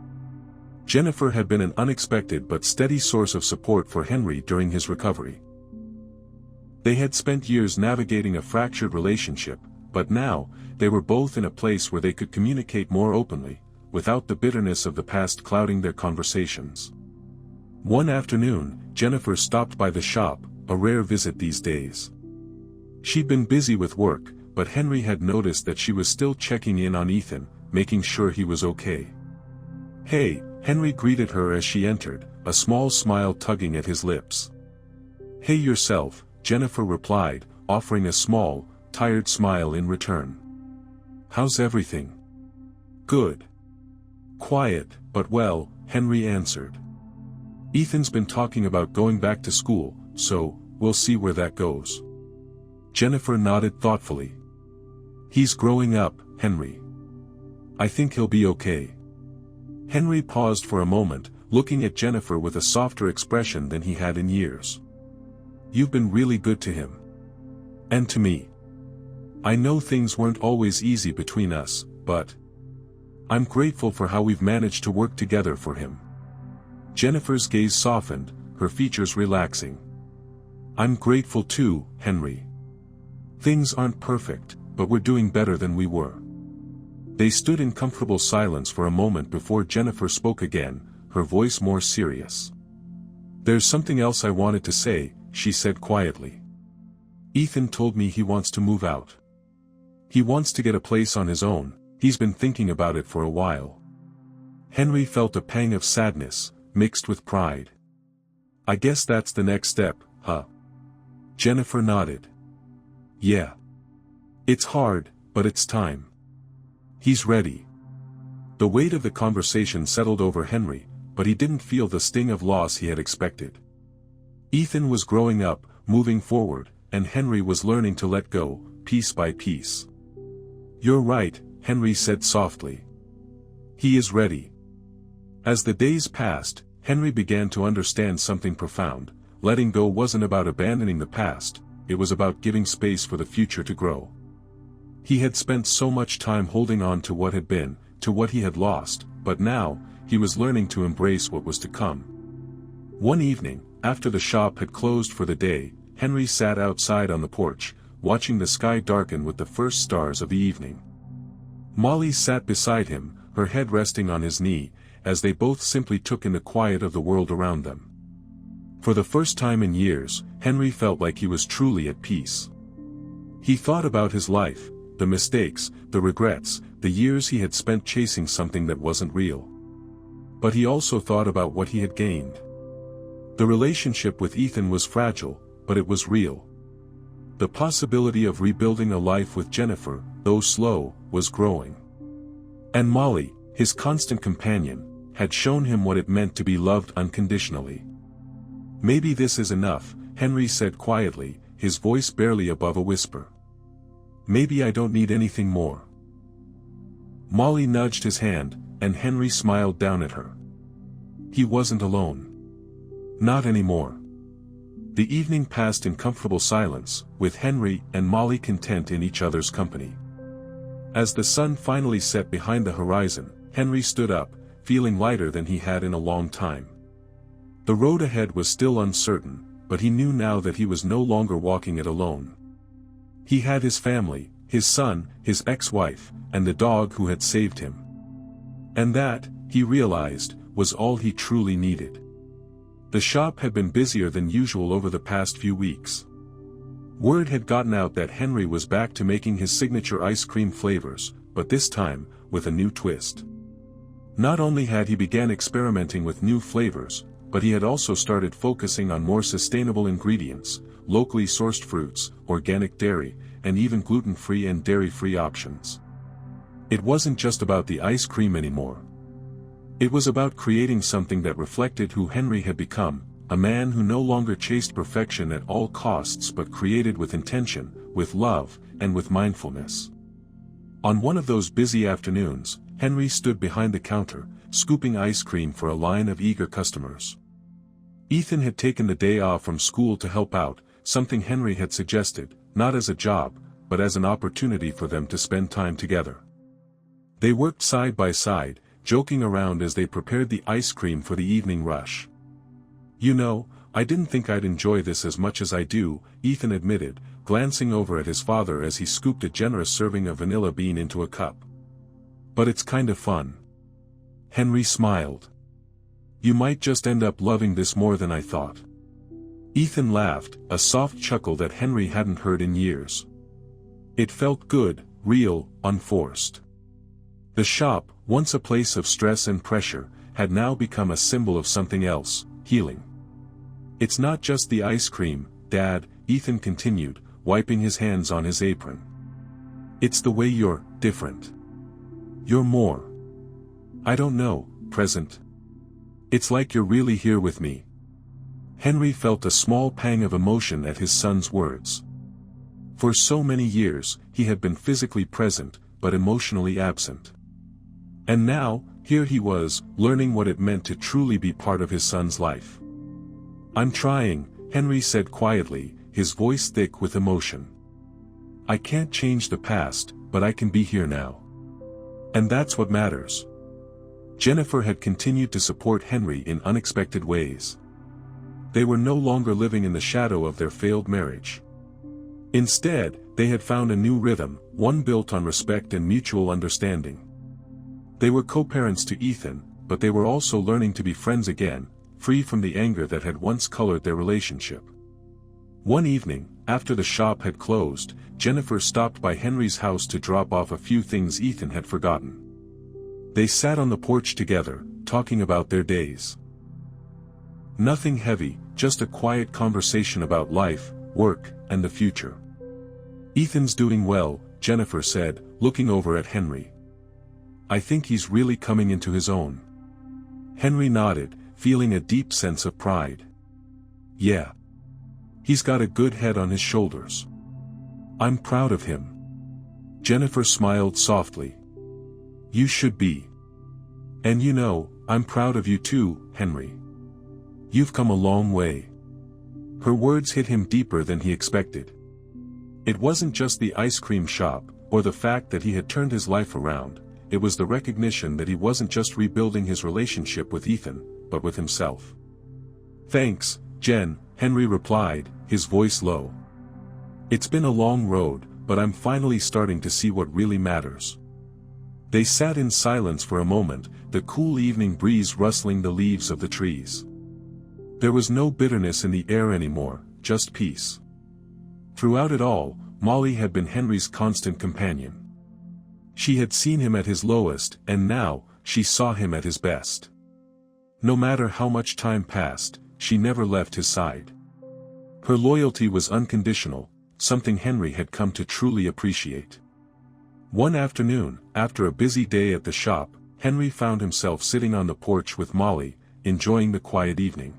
Jennifer had been an unexpected but steady source of support for Henry during his recovery. They had spent years navigating a fractured relationship, but now, they were both in a place where they could communicate more openly, without the bitterness of the past clouding their conversations. One afternoon, Jennifer stopped by the shop, a rare visit these days. She'd been busy with work, but Henry had noticed that she was still checking in on Ethan, making sure he was okay. "Hey," Henry greeted her as she entered, a small smile tugging at his lips. "Hey yourself," Jennifer replied, offering a small, tired smile in return. "How's everything?" "Good. Quiet, but well," Henry answered. "Ethan's been talking about going back to school, so, we'll see where that goes." Jennifer nodded thoughtfully. "He's growing up, Henry. I think he'll be okay." Henry paused for a moment, looking at Jennifer with a softer expression than he had in years. "You've been really good to him. And to me. I know things weren't always easy between us, but I'm grateful for how we've managed to work together for him." Jennifer's gaze softened, her features relaxing. "I'm grateful too, Henry. Things aren't perfect, but we're doing better than we were." They stood in comfortable silence for a moment before Jennifer spoke again, her voice more serious. "There's something else I wanted to say," she said quietly. "Ethan told me he wants to move out. He wants to get a place on his own. He's been thinking about it for a while." Henry felt a pang of sadness, mixed with pride. "I guess that's the next step, huh?" Jennifer nodded. "Yeah. It's hard, but it's time. He's ready." The weight of the conversation settled over Henry, but he didn't feel the sting of loss he had expected. Ethan was growing up, moving forward, and Henry was learning to let go, piece by piece. "You're right," Henry said softly. "He is ready." As the days passed, Henry began to understand something profound. Letting go wasn't about abandoning the past, it was about giving space for the future to grow. He had spent so much time holding on to what had been, to what he had lost, but now, he was learning to embrace what was to come. One evening, after the shop had closed for the day, Henry sat outside on the porch, watching the sky darken with the first stars of the evening. Molly sat beside him, her head resting on his knee, as they both simply took in the quiet of the world around them. For the first time in years, Henry felt like he was truly at peace. He thought about his life, the mistakes, the regrets, the years he had spent chasing something that wasn't real. But he also thought about what he had gained. The relationship with Ethan was fragile, but it was real. The possibility of rebuilding a life with Jennifer, though slow, was growing. And Molly, his constant companion, had shown him what it meant to be loved unconditionally. "Maybe this is enough," Henry said quietly, his voice barely above a whisper. "Maybe I don't need anything more." Molly nudged his hand, and Henry smiled down at her. He wasn't alone. Not anymore. The evening passed in comfortable silence, with Henry and Molly content in each other's company. As the sun finally set behind the horizon, Henry stood up, feeling lighter than he had in a long time. The road ahead was still uncertain, but he knew now that he was no longer walking it alone. He had his family, his son, his ex-wife, and the dog who had saved him. And that, he realized, was all he truly needed. The shop had been busier than usual over the past few weeks. Word had gotten out that Henry was back to making his signature ice cream flavors, but this time, with a new twist. Not only had he began experimenting with new flavors, but he had also started focusing on more sustainable ingredients, locally sourced fruits, organic dairy, and even gluten-free and dairy-free options. It wasn't just about the ice cream anymore. It was about creating something that reflected who Henry had become, a man who no longer chased perfection at all costs but created with intention, with love, and with mindfulness. On one of those busy afternoons, Henry stood behind the counter, scooping ice cream for a line of eager customers. Ethan had taken the day off from school to help out, something Henry had suggested, not as a job, but as an opportunity for them to spend time together. They worked side by side, joking around as they prepared the ice cream for the evening rush. "You know, I didn't think I'd enjoy this as much as I do," Ethan admitted, glancing over at his father as he scooped a generous serving of vanilla bean into a cup. "But it's kind of fun." Henry smiled. "You might just end up loving this more than I thought." Ethan laughed, a soft chuckle that Henry hadn't heard in years. It felt good, real, unforced. The shop, once a place of stress and pressure, had now become a symbol of something else, healing. "It's not just the ice cream, Dad," Ethan continued, wiping his hands on his apron. "It's the way you're different. You're more, I don't know, present. It's like you're really here with me." Henry felt a small pang of emotion at his son's words. For so many years, he had been physically present, but emotionally absent. And now, here he was, learning what it meant to truly be part of his son's life. "I'm trying," Henry said quietly, his voice thick with emotion. "I can't change the past, but I can be here now. And that's what matters." Jennifer had continued to support Henry in unexpected ways. They were no longer living in the shadow of their failed marriage. Instead, they had found a new rhythm, one built on respect and mutual understanding. They were co-parents to Ethan, but they were also learning to be friends again, free from the anger that had once colored their relationship. One evening, after the shop had closed, Jennifer stopped by Henry's house to drop off a few things Ethan had forgotten. They sat on the porch together, talking about their days. Nothing heavy, just a quiet conversation about life, work, and the future. "Ethan's doing well," Jennifer said, looking over at Henry. "I think he's really coming into his own." Henry nodded, feeling a deep sense of pride. "Yeah. He's got a good head on his shoulders. I'm proud of him." Jennifer smiled softly. "You should be. And you know, I'm proud of you too, Henry. You've come a long way." Her words hit him deeper than he expected. It wasn't just the ice cream shop, or the fact that he had turned his life around, it was the recognition that he wasn't just rebuilding his relationship with Ethan, but with himself. "Thanks, Jen," Henry replied, his voice low. "It's been a long road, but I'm finally starting to see what really matters." They sat in silence for a moment, the cool evening breeze rustling the leaves of the trees. There was no bitterness in the air anymore, just peace. Throughout it all, Molly had been Henry's constant companion. She had seen him at his lowest, and now, she saw him at his best. No matter how much time passed, she never left his side. Her loyalty was unconditional, something Henry had come to truly appreciate. One afternoon, after a busy day at the shop, Henry found himself sitting on the porch with Molly, enjoying the quiet evening.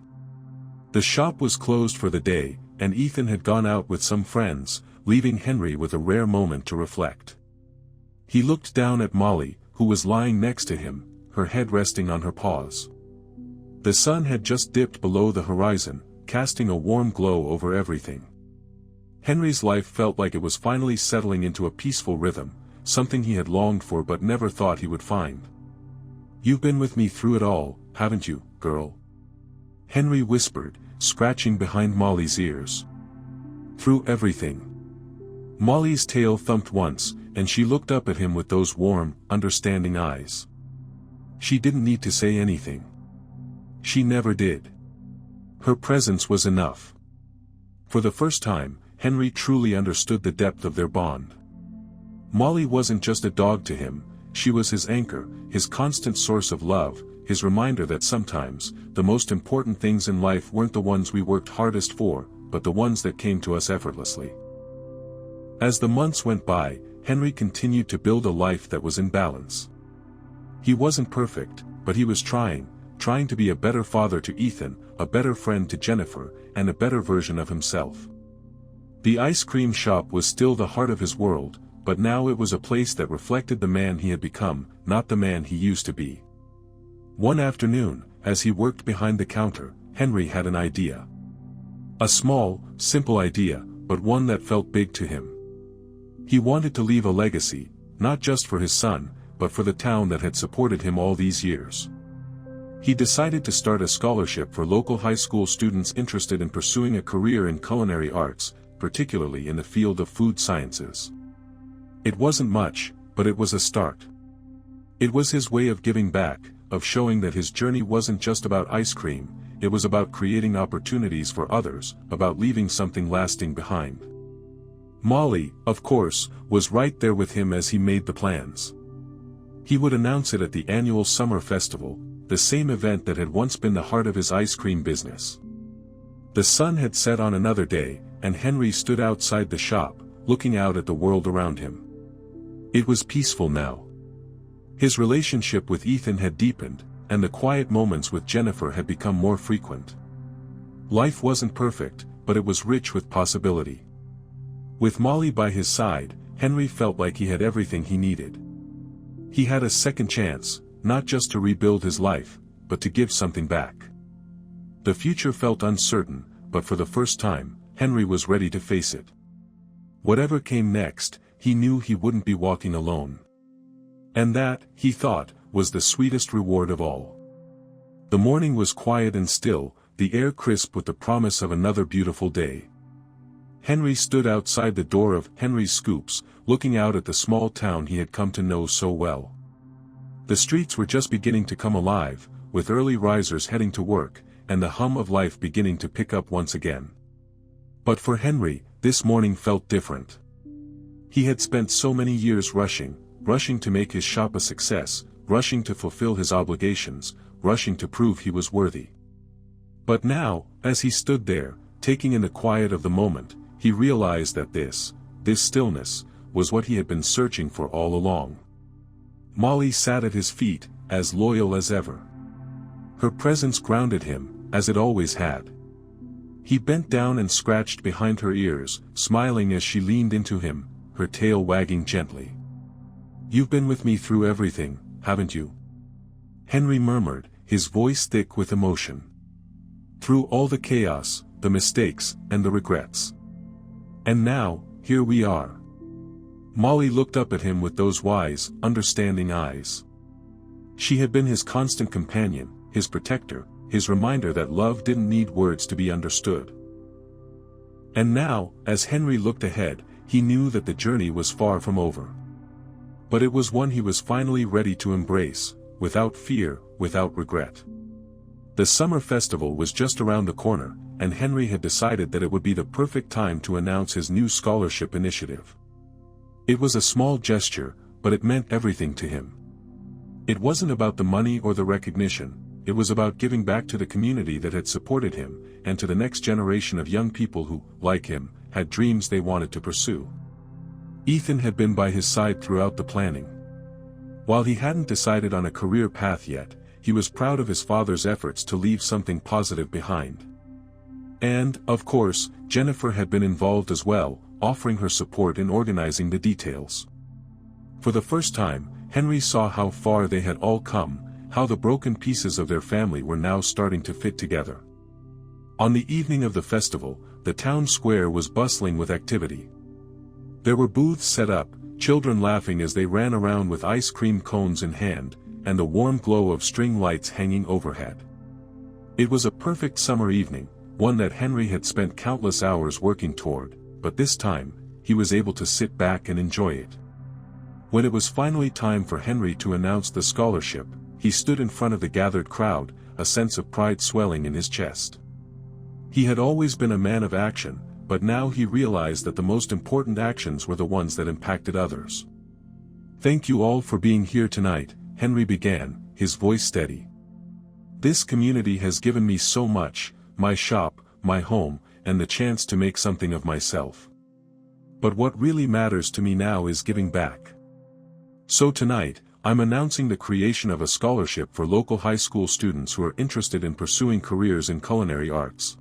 The shop was closed for the day, and Ethan had gone out with some friends, leaving Henry with a rare moment to reflect. He looked down at Molly, who was lying next to him, her head resting on her paws. The sun had just dipped below the horizon, casting a warm glow over everything. Henry's life felt like it was finally settling into a peaceful rhythm, something he had longed for but never thought he would find. "You've been with me through it all, haven't you, girl?" Henry whispered, scratching behind Molly's ears. "Through everything." Molly's tail thumped once, and she looked up at him with those warm, understanding eyes. She didn't need to say anything. She never did. Her presence was enough. For the first time, Henry truly understood the depth of their bond. Molly wasn't just a dog to him, she was his anchor, his constant source of love, his reminder that sometimes, the most important things in life weren't the ones we worked hardest for, but the ones that came to us effortlessly. As the months went by, Henry continued to build a life that was in balance. He wasn't perfect, but he was trying to be a better father to Ethan, a better friend to Jennifer, and a better version of himself. The ice cream shop was still the heart of his world, but now it was a place that reflected the man he had become, not the man he used to be. One afternoon, as he worked behind the counter, Henry had an idea. A small, simple idea, but one that felt big to him. He wanted to leave a legacy, not just for his son, but for the town that had supported him all these years. He decided to start a scholarship for local high school students interested in pursuing a career in culinary arts, particularly in the field of food sciences. It wasn't much, but it was a start. It was his way of giving back, of showing that his journey wasn't just about ice cream, it was about creating opportunities for others, about leaving something lasting behind. Molly, of course, was right there with him as he made the plans. He would announce it at the annual summer festival, the same event that had once been the heart of his ice cream business. The sun had set on another day, and Henry stood outside the shop, looking out at the world around him. It was peaceful now. His relationship with Ethan had deepened, and the quiet moments with Jennifer had become more frequent. Life wasn't perfect, but it was rich with possibility. With Molly by his side, Henry felt like he had everything he needed. He had a second chance, not just to rebuild his life, but to give something back. The future felt uncertain, but for the first time, Henry was ready to face it. Whatever came next, he knew he wouldn't be walking alone. And that, he thought, was the sweetest reward of all. The morning was quiet and still, the air crisp with the promise of another beautiful day. Henry stood outside the door of Henry's Scoops, looking out at the small town he had come to know so well. The streets were just beginning to come alive, with early risers heading to work, and the hum of life beginning to pick up once again. But for Henry, this morning felt different. He had spent so many years rushing to make his shop a success, rushing to fulfill his obligations, rushing to prove he was worthy. But now, as he stood there, taking in the quiet of the moment, he realized that this stillness, was what he had been searching for all along. Molly sat at his feet, as loyal as ever. Her presence grounded him, as it always had. He bent down and scratched behind her ears, smiling as she leaned into him, her tail wagging gently. "You've been with me through everything, haven't you?" Henry murmured, his voice thick with emotion. "Through all the chaos, the mistakes, and the regrets. And now, here we are." Molly looked up at him with those wise, understanding eyes. She had been his constant companion, his protector, his reminder that love didn't need words to be understood. And now, as Henry looked ahead, he knew that the journey was far from over. But it was one he was finally ready to embrace, without fear, without regret. The summer festival was just around the corner, and Henry had decided that it would be the perfect time to announce his new scholarship initiative. It was a small gesture, but it meant everything to him. It wasn't about the money or the recognition, it was about giving back to the community that had supported him, and to the next generation of young people who, like him, had dreams they wanted to pursue. Ethan had been by his side throughout the planning. While he hadn't decided on a career path yet, he was proud of his father's efforts to leave something positive behind. And, of course, Jennifer had been involved as well, offering her support in organizing the details. For the first time, Henry saw how far they had all come, how the broken pieces of their family were now starting to fit together. On the evening of the festival, the town square was bustling with activity. There were booths set up, children laughing as they ran around with ice cream cones in hand, and the warm glow of string lights hanging overhead. It was a perfect summer evening, one that Henry had spent countless hours working toward, but this time, he was able to sit back and enjoy it. When it was finally time for Henry to announce the scholarship, he stood in front of the gathered crowd, a sense of pride swelling in his chest. He had always been a man of action, but now he realized that the most important actions were the ones that impacted others. "Thank you all for being here tonight," Henry began, his voice steady. "This community has given me so much, my shop, my home, and the chance to make something of myself. But what really matters to me now is giving back. So tonight, I'm announcing the creation of a scholarship for local high school students who are interested in pursuing careers in culinary arts.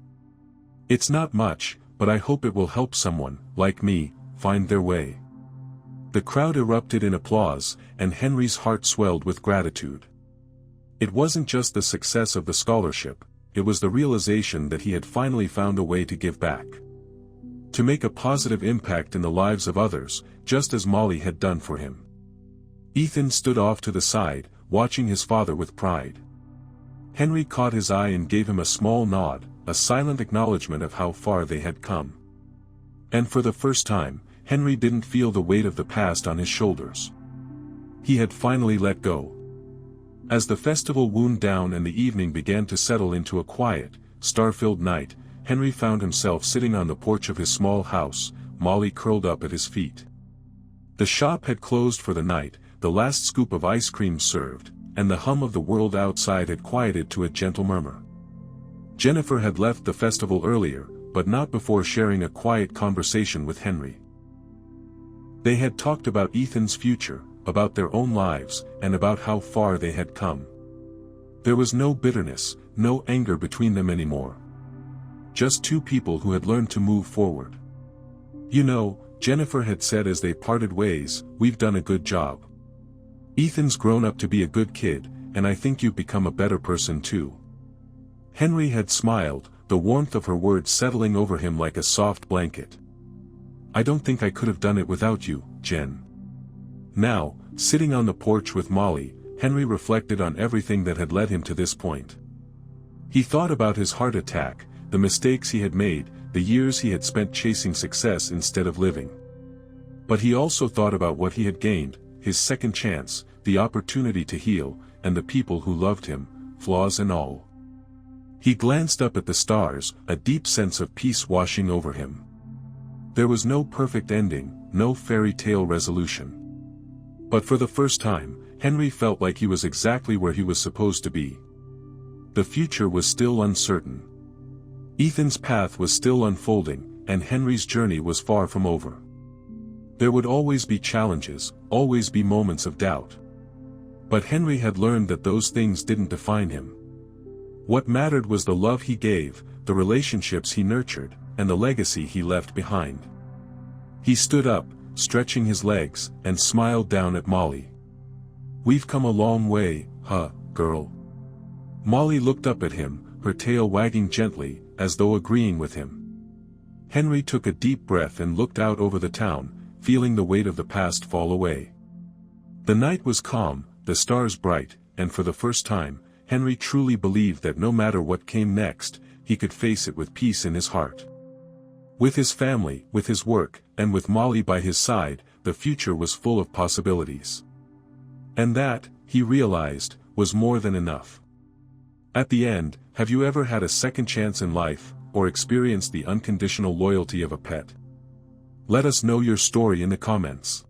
It's not much, but I hope it will help someone, like me, find their way." The crowd erupted in applause, and Henry's heart swelled with gratitude. It wasn't just the success of the scholarship, it was the realization that he had finally found a way to give back. To make a positive impact in the lives of others, just as Molly had done for him. Ethan stood off to the side, watching his father with pride. Henry caught his eye and gave him a small nod, a silent acknowledgement of how far they had come. And for the first time, Henry didn't feel the weight of the past on his shoulders. He had finally let go. As the festival wound down and the evening began to settle into a quiet, star-filled night, Henry found himself sitting on the porch of his small house, Molly curled up at his feet. The shop had closed for the night, the last scoop of ice cream served, and the hum of the world outside had quieted to a gentle murmur. Jennifer had left the festival earlier, but not before sharing a quiet conversation with Henry. They had talked about Ethan's future, about their own lives, and about how far they had come. There was no bitterness, no anger between them anymore. Just two people who had learned to move forward. "You know," Jennifer had said as they parted ways, "we've done a good job. Ethan's grown up to be a good kid, and I think you've become a better person too." Henry had smiled, the warmth of her words settling over him like a soft blanket. "I don't think I could have done it without you, Jen." Now, sitting on the porch with Molly, Henry reflected on everything that had led him to this point. He thought about his heart attack, the mistakes he had made, the years he had spent chasing success instead of living. But he also thought about what he had gained, his second chance, the opportunity to heal, and the people who loved him, flaws and all. He glanced up at the stars, a deep sense of peace washing over him. There was no perfect ending, no fairy tale resolution. But for the first time, Henry felt like he was exactly where he was supposed to be. The future was still uncertain. Ethan's path was still unfolding, and Henry's journey was far from over. There would always be challenges, always be moments of doubt. But Henry had learned that those things didn't define him. What mattered was the love he gave, the relationships he nurtured, and the legacy he left behind. He stood up, stretching his legs, and smiled down at Molly. "We've come a long way, huh, girl?" Molly looked up at him, her tail wagging gently, as though agreeing with him. Henry took a deep breath and looked out over the town, feeling the weight of the past fall away. The night was calm, the stars bright, and for the first time, Henry truly believed that no matter what came next, he could face it with peace in his heart. With his family, with his work, and with Molly by his side, the future was full of possibilities. And that, he realized, was more than enough. At the end, have you ever had a second chance in life, or experienced the unconditional loyalty of a pet? Let us know your story in the comments.